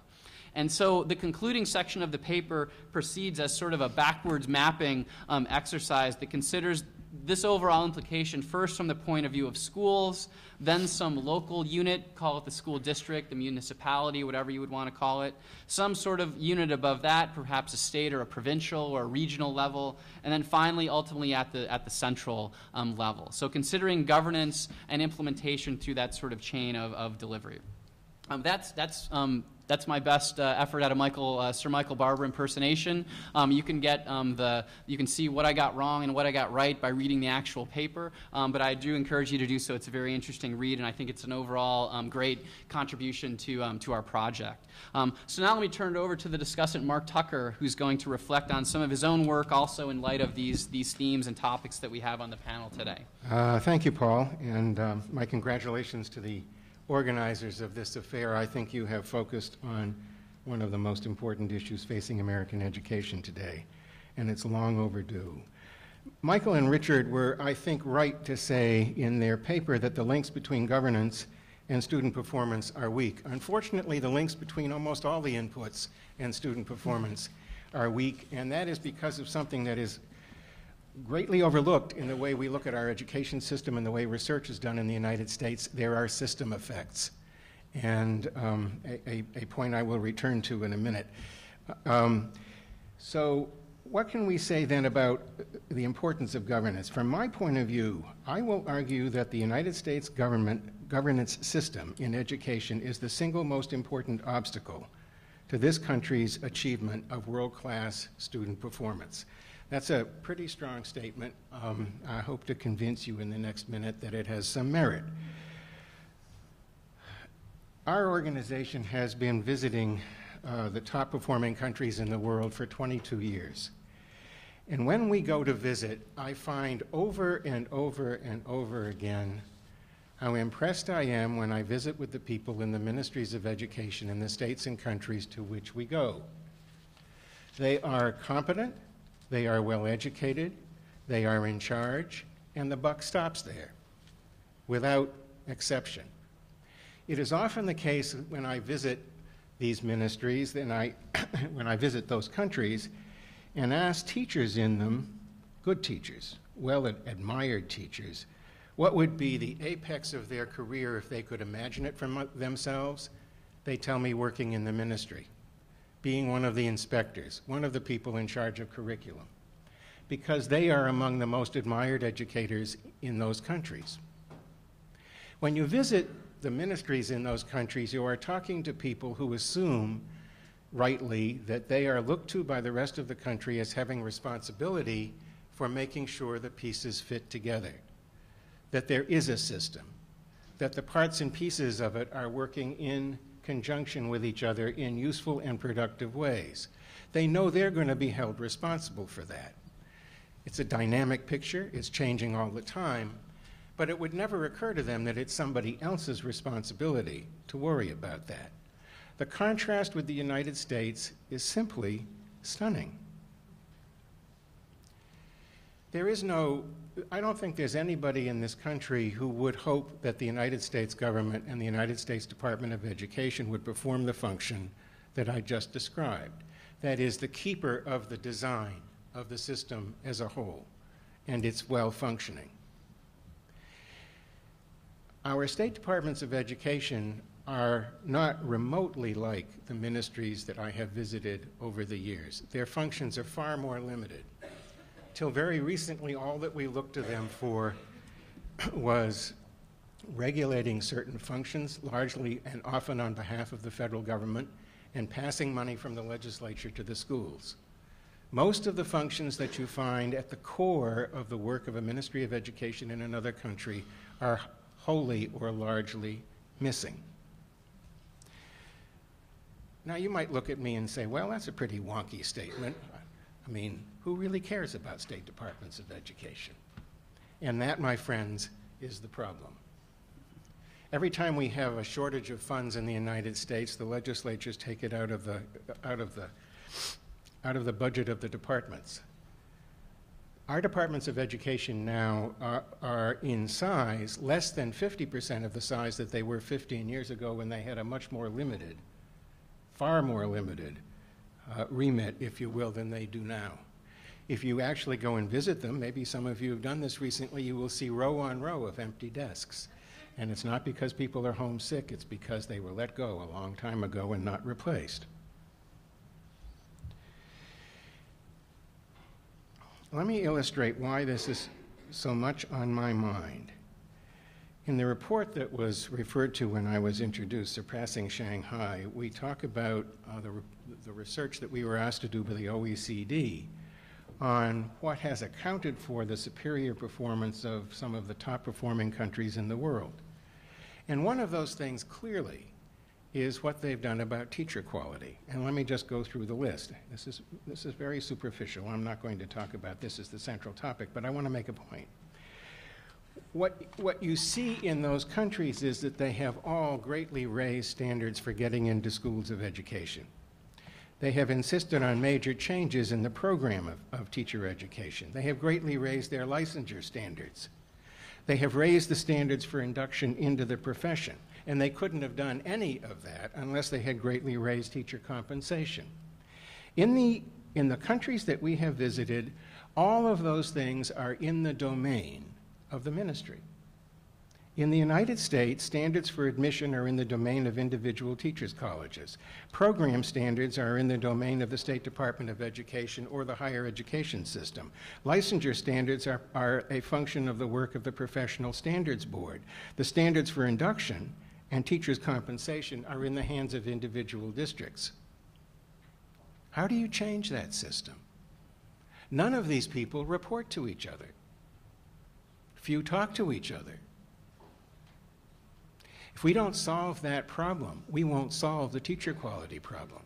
[SPEAKER 1] And so the concluding section of the paper proceeds as sort of a backwards mapping exercise that considers this overall implication first from the point of view of schools, then some local unit, call it the school district, the municipality, whatever you would want to call it, some sort of unit above that, perhaps a state or a provincial or a regional level, and then finally, ultimately, at the central level. So considering governance and implementation through that sort of chain of delivery. That's my best effort at a Sir Michael Barber impersonation. You can get you can see what I got wrong and what I got right by reading the actual paper, but I do encourage you to do so. It's a very interesting read, and I think it's an overall great contribution to our project. So now let me turn it over to the discussant, Mark Tucker, who's going to reflect on some of his own work, also in light of these themes and topics that we have on the panel today.
[SPEAKER 5] Thank you, Paul, and my congratulations to the organizers of this affair. I think you have focused on one of the most important issues facing American education today, and it's long overdue. Michael and Richard were, I think, right to say in their paper that the links between governance and student performance are weak. Unfortunately, the links between almost all the inputs and student performance are weak, and that is because of something that is greatly overlooked in the way we look at our education system and the way research is done in the United States. There are system effects, and a point I will return to in a minute. So what can we say then about the importance of governance? From my point of view, I will argue that the United States governance system in education is the single most important obstacle to this country's achievement of world-class student performance. That's a pretty strong statement. I hope to convince you in the next minute that it has some merit. Our organization has been visiting the top performing countries in the world for 22 years. And when we go to visit, I find over and over and over again how impressed I am when I visit with the people in the ministries of education in the states and countries to which we go. They are competent, they are well educated, they are in charge, and the buck stops there, without exception. It is often the case when I visit these ministries, when I visit those countries, and ask teachers in them, good teachers, well-admired teachers, what would be the apex of their career if they could imagine it for themselves? They tell me working in the ministry, being one of the inspectors, one of the people in charge of curriculum, because they are among the most admired educators in those countries. When you visit the ministries in those countries, you are talking to people who assume, rightly, that they are looked to by the rest of the country as having responsibility for making sure the pieces fit together, that there is a system, that the parts and pieces of it are working in conjunction with each other in useful and productive ways. They know they're going to be held responsible for that. It's a dynamic picture, it's changing all the time, but it would never occur to them that it's somebody else's responsibility to worry about that. The contrast with the United States is simply stunning. I don't think there's anybody in this country who would hope that the United States government and the United States Department of Education would perform the function that I just described. That is, the keeper of the design of the system as a whole and its well-functioning. Our state departments of education are not remotely like the ministries that I have visited over the years. Their functions are far more limited. Till very recently, all that we looked to them for was regulating certain functions, largely and often on behalf of the federal government, and passing money from the legislature to the schools. Most of the functions that you find at the core of the work of a Ministry of Education in another country are wholly or largely missing. Now, you might look at me and say, well, that's a pretty wonky statement. I mean, who really cares about state departments of education? And that, my friends, is the problem. Every time we have a shortage of funds in the United States, the legislatures take it out of the budget of the departments. Our departments of education now are in size less than 50% of the size that they were 15 years ago when they had a much more limited, far more limited remit, if you will, than they do now. If you actually go and visit them, maybe some of you have done this recently, you will see row on row of empty desks. And it's not because people are homesick, it's because they were let go a long time ago and not replaced. Let me illustrate why this is so much on my mind. In the report that was referred to when I was introduced, Surpassing Shanghai, we talk about the research that we were asked to do by the OECD on what has accounted for the superior performance of some of the top performing countries in the world. And one of those things clearly is what they've done about teacher quality. And let me just go through the list. This is very superficial. I'm not going to talk about this as the central topic, but I want to make a point. What you see in those countries is that they have all greatly raised standards for getting into schools of education. They have insisted on major changes in the program of teacher education. They have greatly raised their licensure standards. They have raised the standards for induction into the profession, and they couldn't have done any of that unless they had greatly raised teacher compensation. In the countries that we have visited, all of those things are in the domain of the ministry. In the United States, standards for admission are in the domain of individual teachers' colleges. Program standards are in the domain of the State Department of Education or the higher education system. Licensure standards are a function of the work of the Professional Standards Board. The standards for induction and teachers' compensation are in the hands of individual districts. How do you change that system? None of these people report to each other. Few talk to each other. If we don't solve that problem, we won't solve the teacher quality problem.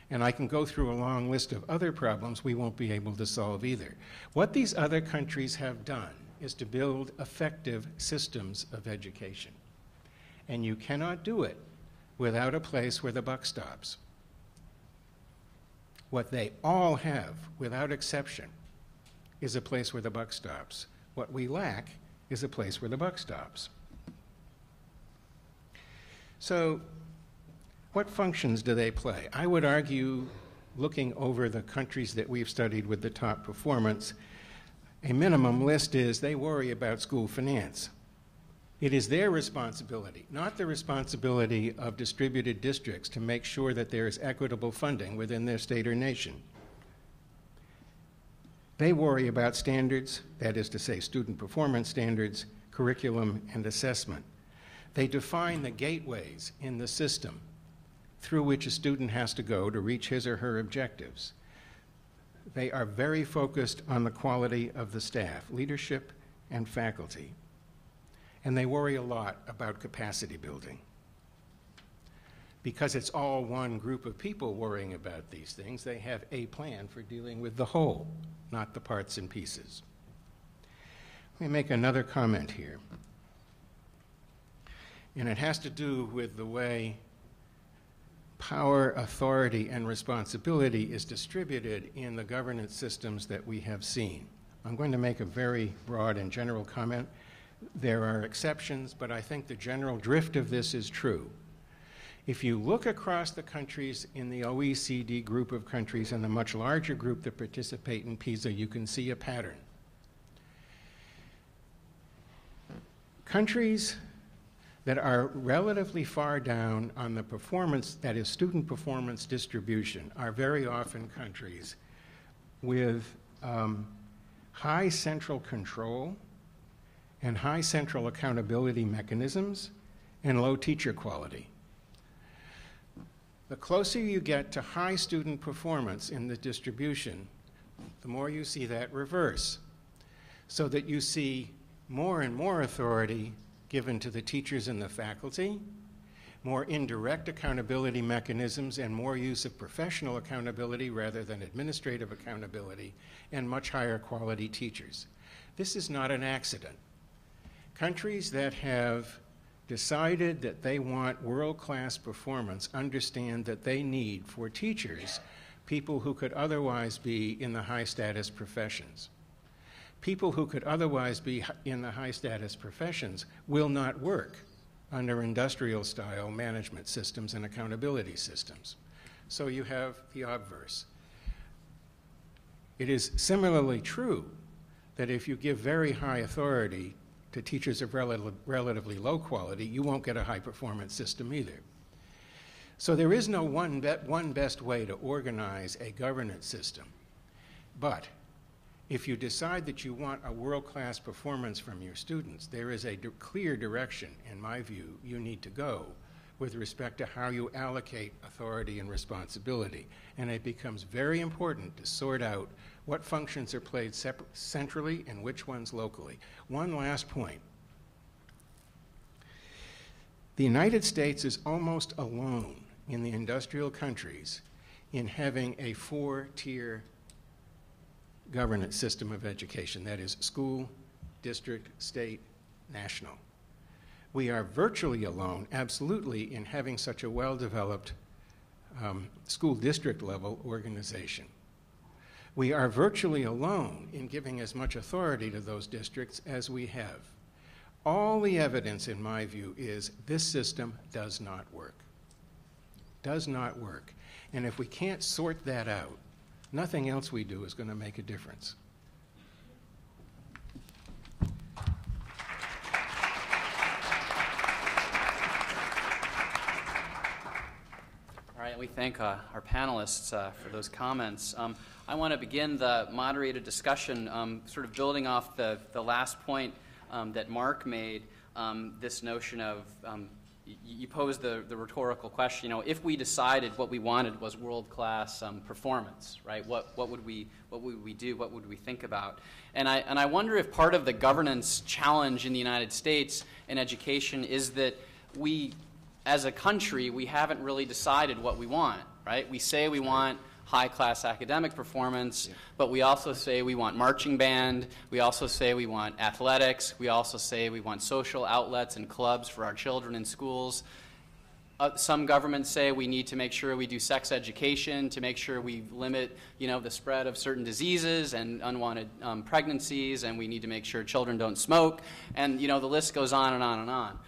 [SPEAKER 5] And I can go through a long list of other problems we won't be able to solve either. What these other countries have done is to build effective systems of education. And you cannot do it without a place where the buck stops. What they all have, without exception, is a place where the buck stops. What we lack is a place where the buck stops. So, what functions do they play? I would argue, looking over the countries that we've studied with the top performance, a minimum list is they worry about school finance. It is their responsibility, not the responsibility of distributed districts, to make sure that there is equitable funding within their state or nation. They worry about standards, that is to say, student performance standards, curriculum, and assessment. They define the gateways in the system through which a student has to go to reach his or her objectives. They are very focused on the quality of the staff, leadership, and faculty. And they worry a lot about capacity building. Because it's all one group of people worrying about these things, they have a plan for dealing with the whole, not the parts and pieces. Let me make another comment here. And it has to do with the way power, authority, and responsibility is distributed in the governance systems that we have seen. I'm going to make a very broad and general comment. There are exceptions, but I think the general drift of this is true. If you look across the countries in the OECD group of countries and the much larger group that participate in PISA, you can see a pattern. Countries that are relatively far down on the performance, that is student performance distribution, are very often countries with high central control and high central accountability mechanisms and low teacher quality. The closer you get to high student performance in the distribution, the more you see that reverse, so that you see more and more authority given to the teachers and the faculty, more indirect accountability mechanisms, and more use of professional accountability rather than administrative accountability, and much higher quality teachers. This is not an accident. Countries that have decided that they want world-class performance understand that they need for teachers people who could otherwise be in the high-status professions. People who could otherwise be in the high-status professions will not work under industrial-style management systems and accountability systems. So you have the obverse. It is similarly true that if you give very high authority to teachers of relatively low quality, you won't get a high-performance system either. So there is no one best way to organize a governance system. But if you decide that you want a world-class performance from your students, there is a clear direction, in my view, you need to go with respect to how you allocate authority and responsibility. And it becomes very important to sort out what functions are played centrally and which ones locally. One last point. The United States is almost alone in the industrial countries in having a 4-tier governance system of education, that is school, district, state, national. We are virtually alone, absolutely, in having such a well-developed school district level organization. We are virtually alone in giving as much authority to those districts as we have. All the evidence, in my view, is this system does not work. Does not work. And if we can't sort that out, nothing else we do is going to make a difference.
[SPEAKER 1] All right, we thank our panelists for those comments. I want to begin the moderated discussion sort of building off the last point that Mark made, this notion of, you posed the rhetorical question, if we decided what we wanted was world-class performance, right, what would we do, what would we think about? And I wonder if part of the governance challenge in the United States in education is that we, as a country, we haven't really decided what we want, right? We say we want high-class academic performance, but we also say we want marching band, we also say we want athletics, we also say we want social outlets and clubs for our children in schools. Some governments say we need to make sure we do sex education to make sure we limit, the spread of certain diseases and unwanted pregnancies, and we need to make sure children don't smoke, and the list goes on and on and on.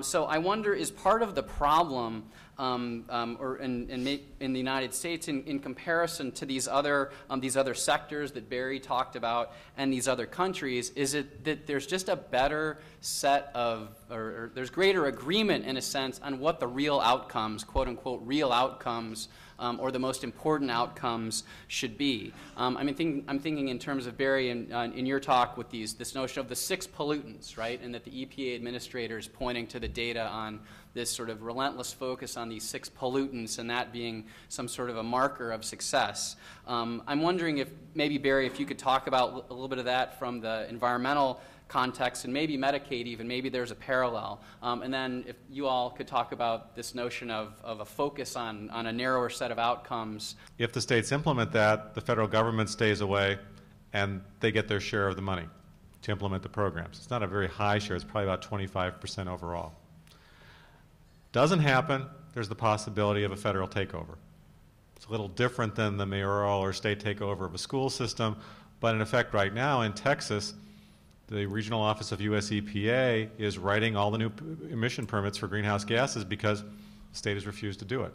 [SPEAKER 1] So I wonder, is part of the problem or in the United States in comparison to these other sectors that Barry talked about and these other countries, is it that there's just a better set of, or there's greater agreement in a sense on what the real outcomes, quote unquote, real outcomes or the most important outcomes should be? I'm thinking in terms of Barry in your talk with this notion of the 6 pollutants, right, and that the EPA administrator is pointing to the data on this sort of relentless focus on these 6 pollutants and that being some sort of a marker of success. I'm wondering if maybe, Barry, if you could talk about a little bit of that from the environmental context and maybe Medicaid even, maybe there's a parallel. And then if you all could talk about this notion of a focus on a narrower set of outcomes.
[SPEAKER 4] If the states implement that, the federal government stays away and they get their share of the money to implement the programs. It's not a very high share, it's probably about 25% overall. Doesn't happen, there's the possibility of a federal takeover. It's a little different than the mayoral or state takeover of a school system, but in effect right now in Texas, the regional office of US EPA is writing all the new emission permits for greenhouse gases because the state has refused to do it.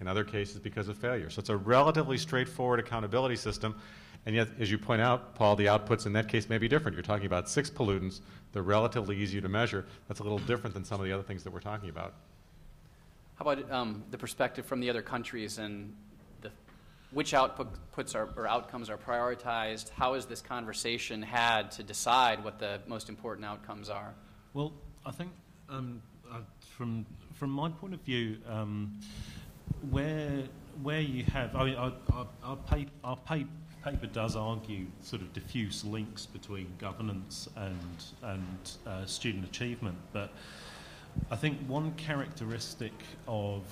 [SPEAKER 4] In other cases because of failure. So it's a relatively straightforward accountability system, and yet, as you point out, Paul, the outputs in that case may be different. You're talking about 6 pollutants, they're relatively easy to measure. That's a little different than some of the other things that we're talking about.
[SPEAKER 1] How about the perspective from the other countries and which outputs or outcomes are prioritized? How is this conversation had to decide what the most important outcomes are?
[SPEAKER 2] Well, I think from my point of view, where you have, I mean, our paper does argue sort of diffuse links between governance and student achievement, but I think one characteristic of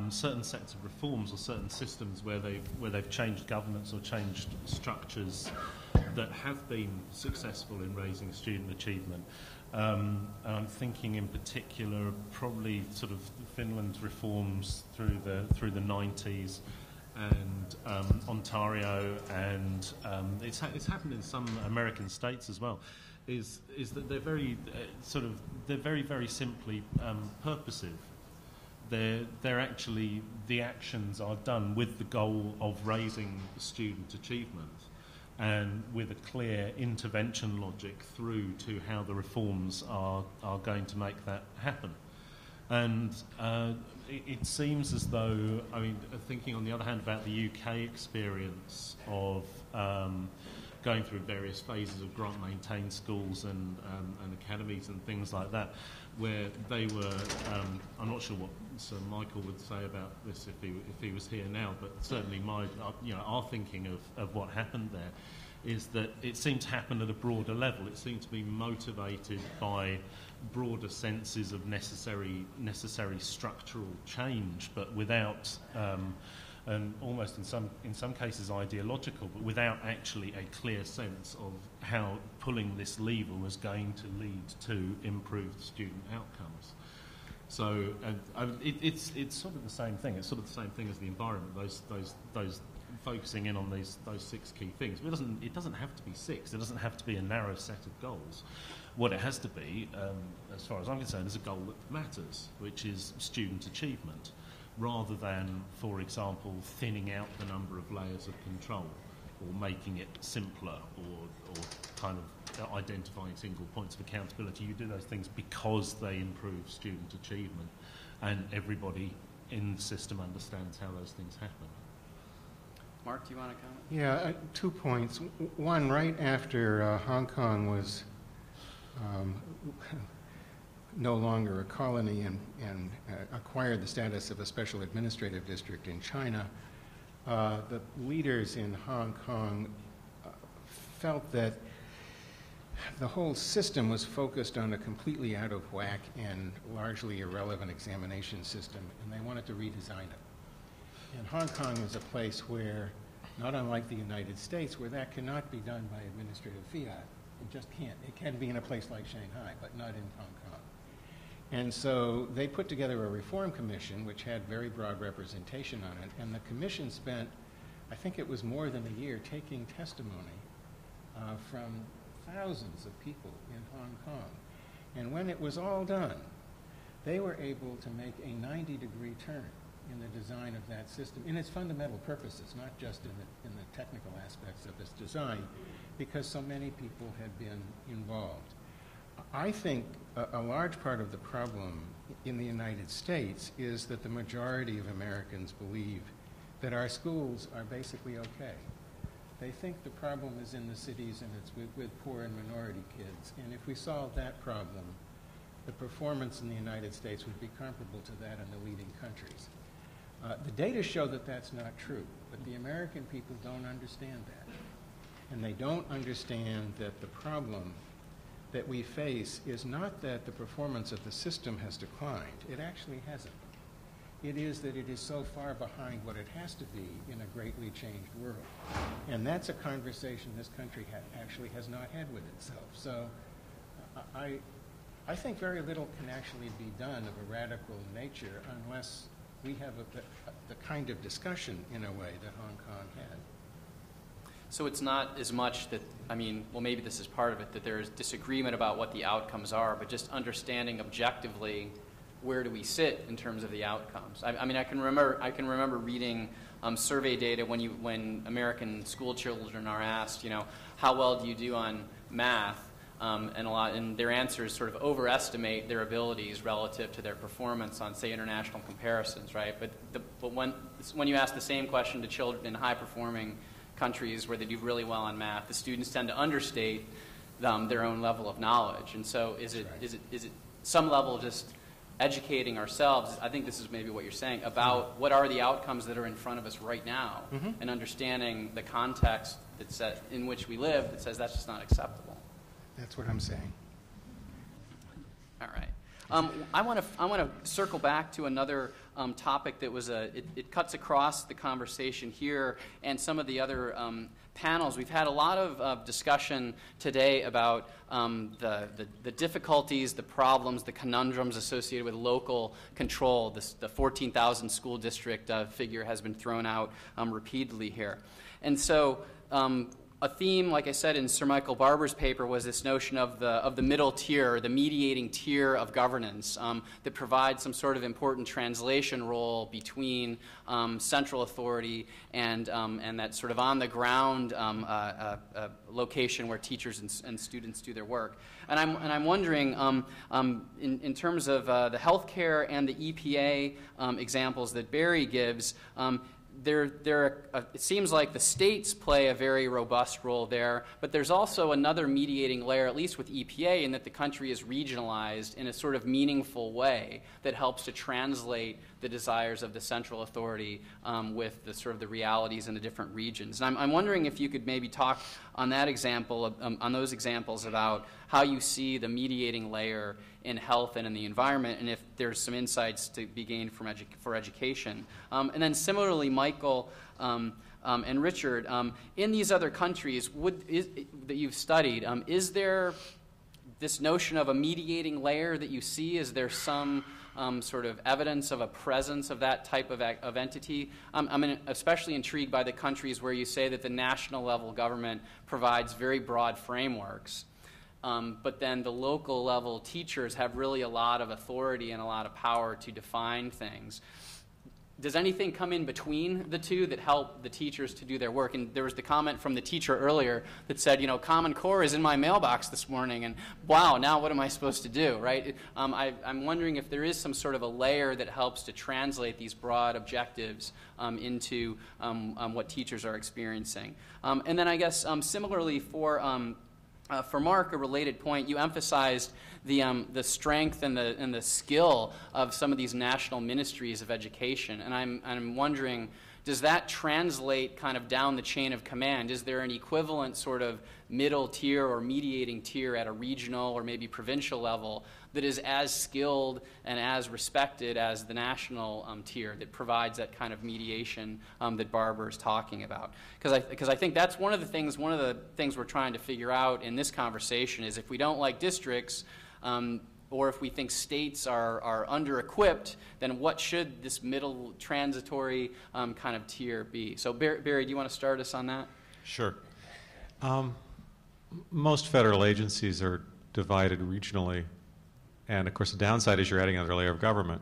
[SPEAKER 2] certain sets of reforms or certain systems where they've changed governance or changed structures that have been successful in raising student achievement, and I'm thinking in particular probably sort of Finland's reforms through the 90s and Ontario, and it's happened in some American states as well. Is that they're very very simply purposive. They're actually, the actions are done with the goal of raising student achievement and with a clear intervention logic through to how the reforms are going to make that happen. And it seems as though, I mean, thinking on the other hand about the UK experience of going through various phases of grant-maintained schools and academies and things like that, where they were, I'm not sure what Sir Michael would say about this if he was here now, but certainly our thinking of what happened there is that it seemed to happen at a broader level. It seemed to be motivated by broader senses of necessary structural change, but without and almost in some cases ideological, but without actually a clear sense of how pulling this lever was going to lead to improved student outcomes. So it's sort of the same thing. It's sort of the same thing as the environment. Those focusing in on those 6 key things. But it doesn't have to be 6. It doesn't have to be a narrow set of goals. What it has to be, as far as I'm concerned, is a goal that matters, which is student achievement, rather than, for example, thinning out the number of layers of control, or making it simpler, or kind of identifying single points of accountability. You do those things because they improve student achievement, and everybody in the system understands how those things happen.
[SPEAKER 1] Mark, do you want to comment?
[SPEAKER 5] Yeah, 2 points. One, right after Hong Kong was no longer a colony and acquired the status of a special administrative district in China, the leaders in Hong Kong felt that the whole system was focused on a completely out of whack and largely irrelevant examination system, and they wanted to redesign it. And Hong Kong is a place where, not unlike the United States, where that cannot be done by administrative fiat. It just can't. It can be in a place like Shanghai, but not in Hong Kong. And so they put together a reform commission, which had very broad representation on it, and the commission spent, I think it was more than a year, taking testimony from thousands of people in Hong Kong. And when it was all done, they were able to make a 90-degree turn in the design of that system, in its fundamental purposes, not just in the technical aspects of its design, because so many people had been involved. I think a large part of the problem in the United States is that the majority of Americans believe that our schools are basically okay. They think the problem is in the cities and it's with poor and minority kids. And if we solve that problem, the performance in the United States would be comparable to that in the leading countries. The data show that that's not true, but the American people don't understand that. And they don't understand that the problem that we face is not that the performance of the system has declined. It actually hasn't. It is that it is so far behind what it has to be in a greatly changed world. And that's a conversation this country actually has not had with itself. So I think very little can actually be done of a radical nature unless we have the kind of discussion, in a way, that Hong Kong had.
[SPEAKER 1] So it's not as much that, I mean, well, maybe this is part of it, that there is disagreement about what the outcomes are, but just understanding objectively where do we sit in terms of the outcomes. I mean, I can remember reading survey data when American school children are asked, you know, how well do you do on math? And their answers sort of overestimate their abilities relative to their performance on, say, international comparisons, right? But when you ask the same question to children in high-performing countries where they do really well on math, the students tend to understate their own level of knowledge. And so is it some level of just educating ourselves, I think this is maybe what you're saying, about what are the outcomes that are in front of us right now, and understanding the context in which we live that says that's just not acceptable.
[SPEAKER 5] That's what I'm saying.
[SPEAKER 1] All right. I want to circle back to another topic that was it cuts across the conversation here and some of the other panels. We've had a lot of discussion today about the difficulties, the problems, the conundrums associated with local control. The 14,000 school district figure has been thrown out repeatedly here. And so a theme, like I said, in Sir Michael Barber's paper was this notion of the middle tier, the mediating tier of governance that provides some sort of important translation role between central authority and that sort of on-the-ground location where teachers and students do their work. And I'm wondering, in terms of the healthcare and the EPA examples that Barry gives, it seems like the states play a very robust role there, but there's also another mediating layer, at least with EPA, in that the country is regionalized in a sort of meaningful way that helps to translate the desires of the central authority with the sort of the realities in the different regions. And I'm wondering if you could maybe talk on that example, on those examples about how you see the mediating layer in health and in the environment, and if there's some insights to be gained for education. And then similarly, Michael and Richard, in these other countries that you've studied, is there this notion of a mediating layer that you see, is there some sort of evidence of a presence of that type of entity? I'm especially intrigued by the countries where you say that the national level government provides very broad frameworks, but then the local level teachers have really a lot of authority and a lot of power to define things. Does anything come in between the two that help the teachers to do their work? And there was the comment from the teacher earlier that said, you know, Common Core is in my mailbox this morning, and wow, now what am I supposed to do, right? I'm wondering if there is some sort of a layer that helps to translate these broad objectives into what teachers are experiencing. And then I guess similarly for Mark, a related point, you emphasized the strength and the skill of some of these national ministries of education, and I'm wondering, does that translate kind of down the chain of command? Is there an equivalent sort of middle tier or mediating tier at a regional or maybe provincial level that is as skilled and as respected as the national tier that provides that kind of mediation that Barber is talking about? Because I think that's one of the things we're trying to figure out in this conversation is if we don't like districts, or if we think states are under-equipped, then what should this middle transitory kind of tier be? So Barry, do you want to start us on that?
[SPEAKER 4] Sure. Most federal agencies are divided regionally, and of course the downside is you're adding another layer of government.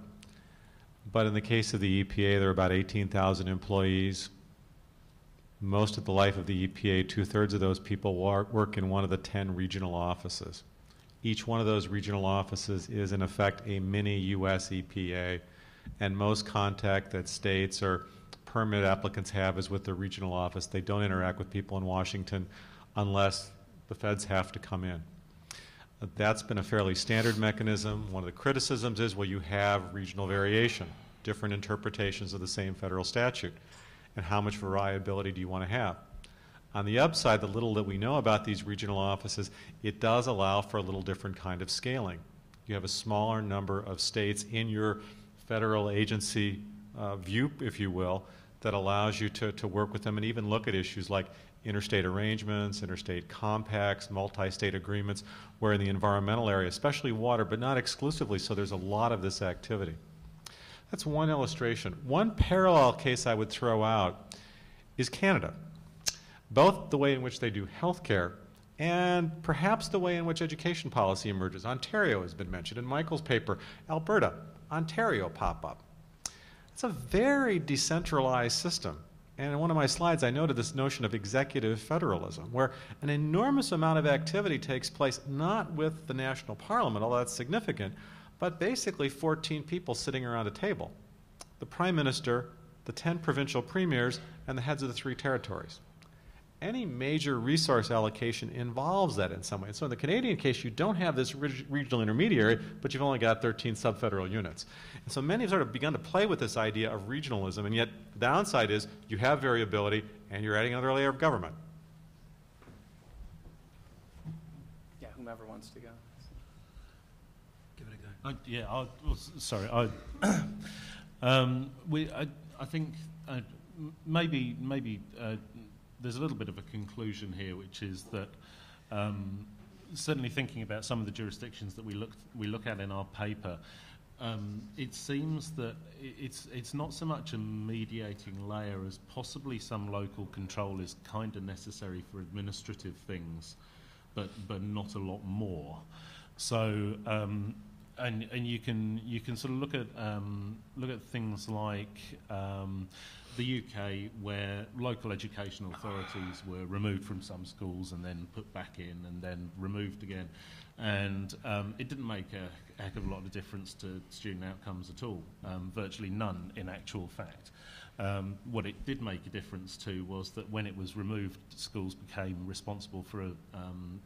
[SPEAKER 4] But in the case of the EPA, there are about 18,000 employees. Most of the life of the EPA, 2/3 of those people work in one of the 10 regional offices. Each one of those regional offices is, in effect, a mini U.S. EPA, and most contact that states or permit applicants have is with the regional office. They don't interact with people in Washington unless the feds have to come in. That's been a fairly standard mechanism. One of the criticisms is, well, you have regional variation, different interpretations of the same federal statute, and how much variability do you want to have? On the upside, the little that we know about these regional offices, it does allow for a little different kind of scaling. You have a smaller number of states in your federal agency view, if you will, that allows you to work with them and even look at issues like interstate arrangements, interstate compacts, multi-state agreements, where in the environmental area, especially water, but not exclusively, so there's a lot of this activity. That's one illustration. One parallel case I would throw out is Canada. Both the way in which they do healthcare and perhaps the way in which education policy emerges. Ontario has been mentioned in Michael's paper. Alberta, Ontario pop up. It's a very decentralized system. And in one of my slides, I noted this notion of executive federalism, where an enormous amount of activity takes place not with the national parliament, although that's significant, but basically 14 people sitting around a table. The prime minister, the 10 provincial premiers, and the heads of the 3 territories. Any major resource allocation involves that in some way. So in the Canadian case, you don't have this regional intermediary, but you've only got 13 sub-federal units. And so many have sort of begun to play with this idea of regionalism, and yet the downside is you have variability and you're adding another layer of government.
[SPEAKER 1] Yeah, whomever wants to go.
[SPEAKER 3] Give it a go.
[SPEAKER 2] I think maybe there's a little bit of a conclusion here, which is that certainly thinking about some of the jurisdictions that we look at in our paper, it seems that it's not so much a mediating layer as possibly some local control is kind of necessary for administrative things, but not a lot more. So and you can sort of look at things like the UK, where local educational authorities were removed from some schools and then put back in and then removed again. And it didn't make a heck of a lot of difference to student outcomes at all, virtually none in actual fact. What it did make a difference to was that when it was removed, schools became responsible for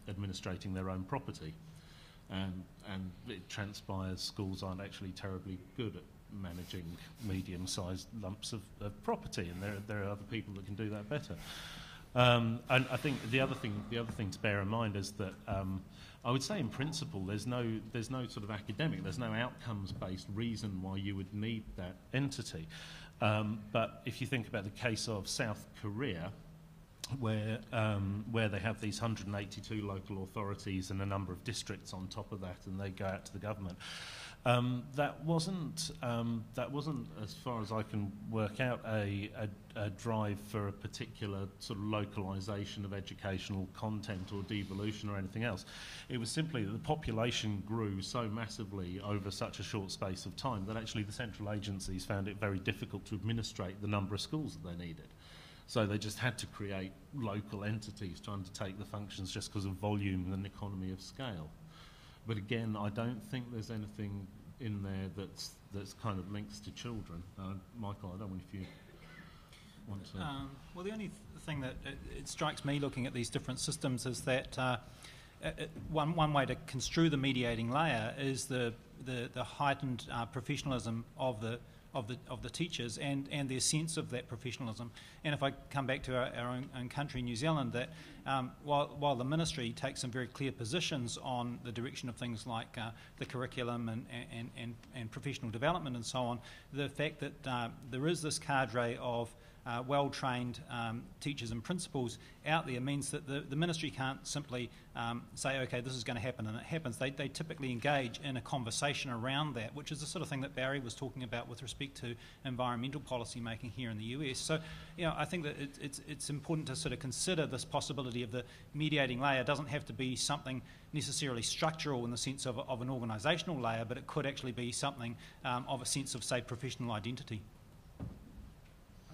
[SPEAKER 2] administrating their own property. And it transpires schools aren't actually terribly good at managing medium-sized lumps of property, and there are other people that can do that better. And I think the other thing to bear in mind is that I would say in principle there's no sort of academic, there's no outcomes-based reason why you would need that entity. But if you think about the case of South Korea, where they have these 182 local authorities and a number of districts on top of that, and they go out to the government. That wasn't, as far as I can work out, a drive for a particular sort of localisation of educational content or devolution or anything else. It was simply that the population grew so massively over such a short space of time that actually the central agencies found it very difficult to administrate the number of schools that they needed. So they just had to create local entities to undertake the functions just because of volume and economy of scale. But again, I don't think there's anything in there that's kind of links to children. Michael, I don't know if you want to...
[SPEAKER 3] Well, the only thing that it strikes me looking at these different systems is that one way to construe the mediating layer is the heightened professionalism of the teachers and their sense of that professionalism. And if I come back to our own country, New Zealand, that while the ministry takes some very clear positions on the direction of things like the curriculum and professional development and so on, the fact that there is this cadre of well-trained teachers and principals out there means that the ministry can't simply say, okay, this is going to happen, and it happens. They typically engage in a conversation around that, which is the sort of thing that Barry was talking about with respect to environmental policy making here in the US. So, I think that it's important to sort of consider this possibility of the mediating layer. It doesn't have to be something necessarily structural in the sense of an organisational layer, but it could actually be something of a sense of, say, professional identity.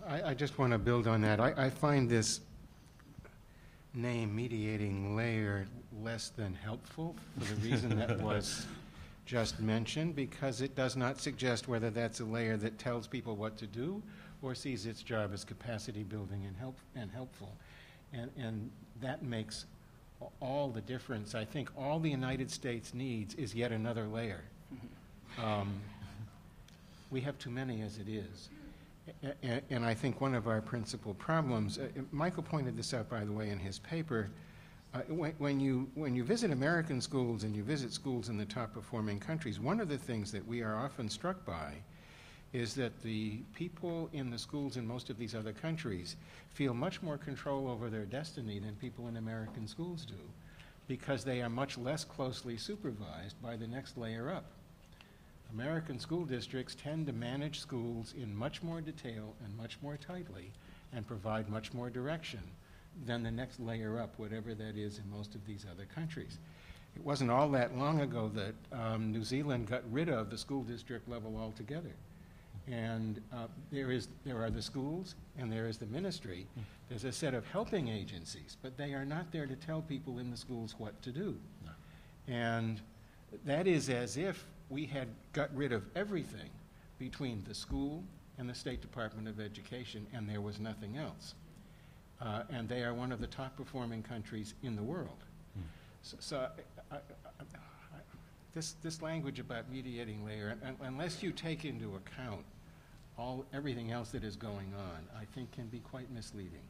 [SPEAKER 5] I just want to build on that. I find this name, Mediating Layer, less than helpful for the reason that was just mentioned, because it does not suggest whether that's a layer that tells people what to do or sees its job as capacity building and helpful. And that makes all the difference. I think all the United States needs is yet another layer. We have too many as it is. And I think one of our principal problems, Michael pointed this out, by the way, in his paper, when you visit American schools and you visit schools in the top performing countries, one of the things that we are often struck by is that the people in the schools in most of these other countries feel much more control over their destiny than people in American schools do, because they are much less closely supervised by the next layer up. American school districts tend to manage schools in much more detail and much more tightly and provide much more direction than the next layer up, whatever that is in most of these other countries. It wasn't all that long ago that New Zealand got rid of the school district level altogether. And there are the schools and there is the ministry. There's a set of helping agencies, but they are not there to tell people in the schools what to do. No. And that is as if we had got rid of everything between the school and the State Department of Education, and there was nothing else. And they are one of the top performing countries in the world. So this language about mediating layer, unless you take into account everything else that is going on, I think can be quite misleading.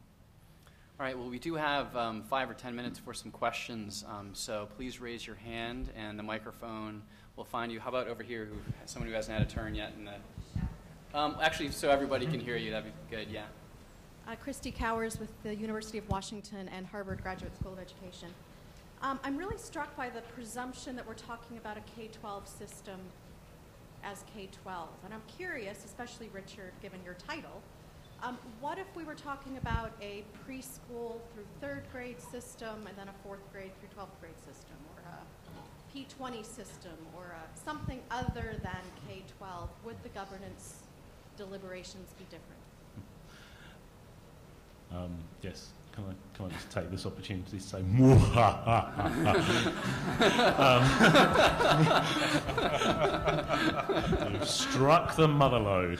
[SPEAKER 1] All right, well, we do have 5 or 10 minutes for some questions, so please raise your hand and the microphone will find you. How about over here, someone who hasn't had a turn yet? Actually, so everybody can hear you, that'd be good, yeah.
[SPEAKER 6] Christy Cowers with the University of Washington and Harvard Graduate School of Education. I'm really struck by the presumption that we're talking about a K-12 system as K-12. And I'm curious, especially Richard, given your title, what if we were talking about a preschool through 3rd grade system and then a 4th grade through 12th grade system, or a P20 system, or something other than K-12? Would the governance deliberations be different?
[SPEAKER 2] Yes. Can I just take this opportunity to say, You've struck the mother lode.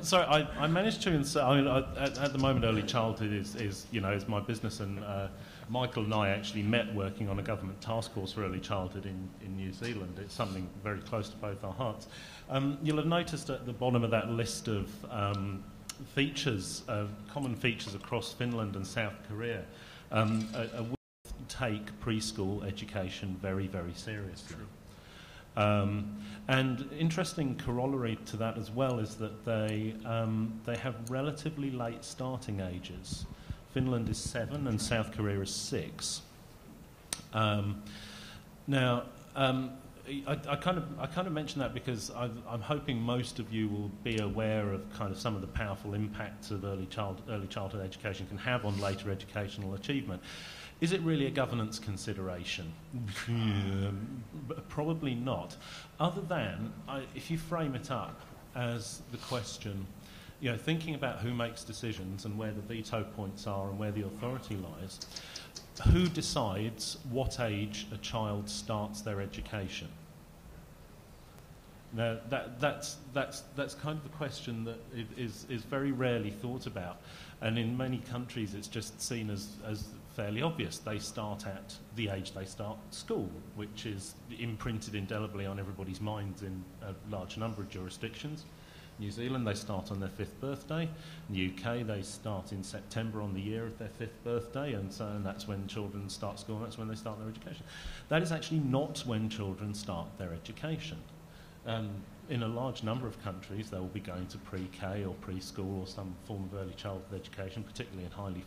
[SPEAKER 2] So I managed to insert, at the moment early childhood is my business, and Michael and I actually met working on a government task force for early childhood in New Zealand. It's something very close to both our hearts. You'll have noticed at the bottom of that list of common features across Finland and South Korea, take preschool education very, very seriously. And interesting corollary to that as well is that they have relatively late starting ages Finland is 7 and South Korea is 6. I kind of mention that because I'm hoping most of you will be aware of kind of some of the powerful impacts of early childhood education can have on later educational achievement. Is it really a governance consideration? Probably not. Other than, if you frame it up as the question, thinking about who makes decisions and where the veto points are and where the authority lies, who decides what age a child starts their education? Now, that's kind of the question that is very rarely thought about, and in many countries it's just seen as fairly obvious. They start at the age they start school, which is imprinted indelibly on everybody's minds in a large number of jurisdictions. New Zealand, they start on their 5th birthday. In the UK, they start in September on the year of their 5th birthday, and that's when children start school, and that's when they start their education. That is actually not when children start their education. In a large number of countries, they will be going to pre-K or preschool or some form of early childhood education, particularly in highly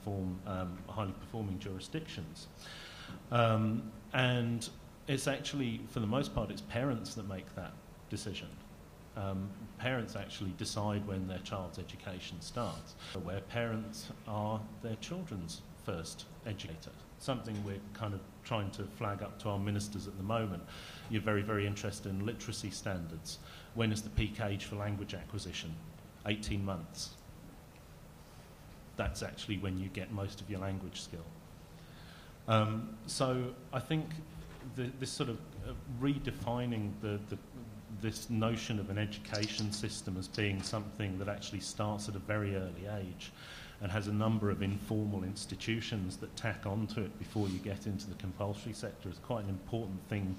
[SPEAKER 2] performing jurisdictions. And it's actually, for the most part, it's parents that make that decision. Parents actually decide when their child's education starts, where parents are their children's first educator. Something we're kind of trying to flag up to our ministers at the moment. You're very, very interested in literacy standards. When is the peak age for language acquisition? 18 months. That's actually when you get most of your language skill. So I think this sort of redefining this notion of an education system as being something that actually starts at a very early age and has a number of informal institutions that tack onto it before you get into the compulsory sector is quite an important thing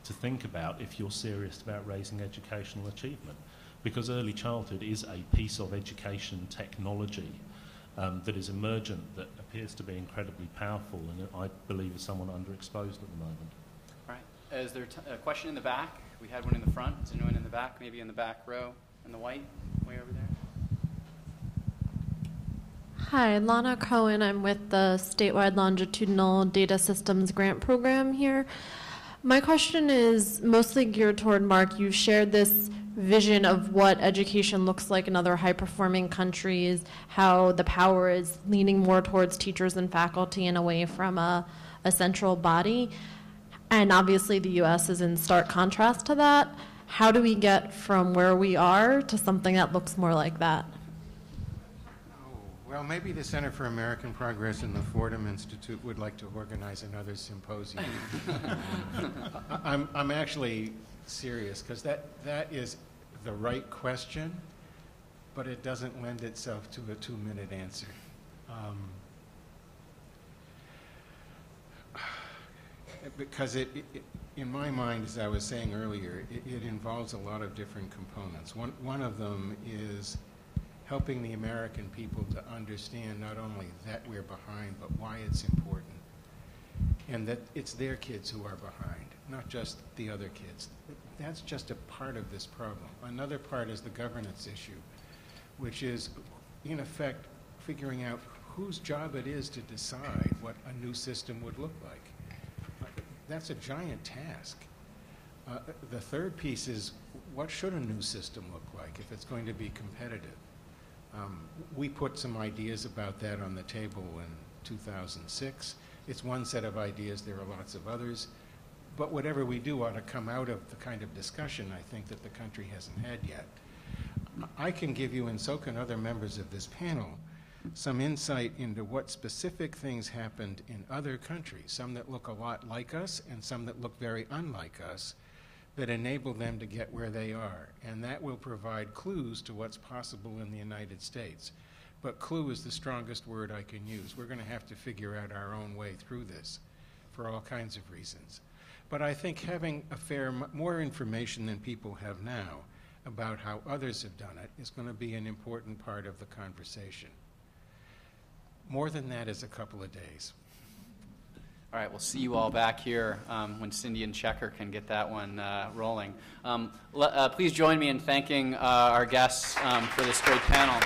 [SPEAKER 2] to think about if you're serious about raising educational achievement. Because early childhood is a piece of education technology that is emergent, that appears to be incredibly powerful, and I believe is somewhat underexposed at the moment.
[SPEAKER 1] All right. Is there a question in the back? We had one in the front. Is anyone in the back? Maybe in the back row, in the white, way over there.
[SPEAKER 7] Hi, Lana Cohen. I'm with the Statewide Longitudinal Data Systems Grant Program here. My question is mostly geared toward Mark. You've shared this vision of what education looks like in other high-performing countries, how the power is leaning more towards teachers and faculty and away from a central body. And obviously the U.S. is in stark contrast to that. How do we get from where we are to something that looks more like that?
[SPEAKER 5] Well, maybe the Center for American Progress and the Fordham Institute would like to organize another symposium. I'm actually serious, because that is the right question, but it doesn't lend itself to a 2-minute answer. Because in my mind, as I was saying earlier, it involves a lot of different components. One of them is helping the American people to understand not only that we're behind, but why it's important, and that it's their kids who are behind, not just the other kids. That's just a part of this problem. Another part is the governance issue, which is, in effect, figuring out whose job it is to decide what a new system would look like. That's a giant task. The third piece is, what should a new system look like if it's going to be competitive? We put some ideas about that on the table in 2006. It's one set of ideas. There are lots of others. But whatever we do ought to come out of the kind of discussion I think that the country hasn't had yet. I can give you, and so can other members of this panel, some insight into what specific things happened in other countries, some that look a lot like us and some that look very unlike us, that enable them to get where they are. And that will provide clues to what's possible in the United States. But clue is the strongest word I can use. We're going to have to figure out our own way through this for all kinds of reasons. But I think having more information than people have now about how others have done it is going to be an important part of the conversation. More than that is a couple of days.
[SPEAKER 1] All right, we'll see you all back here when Cindy and Checker can get that one rolling. Please join me in thanking our guests for this great panel.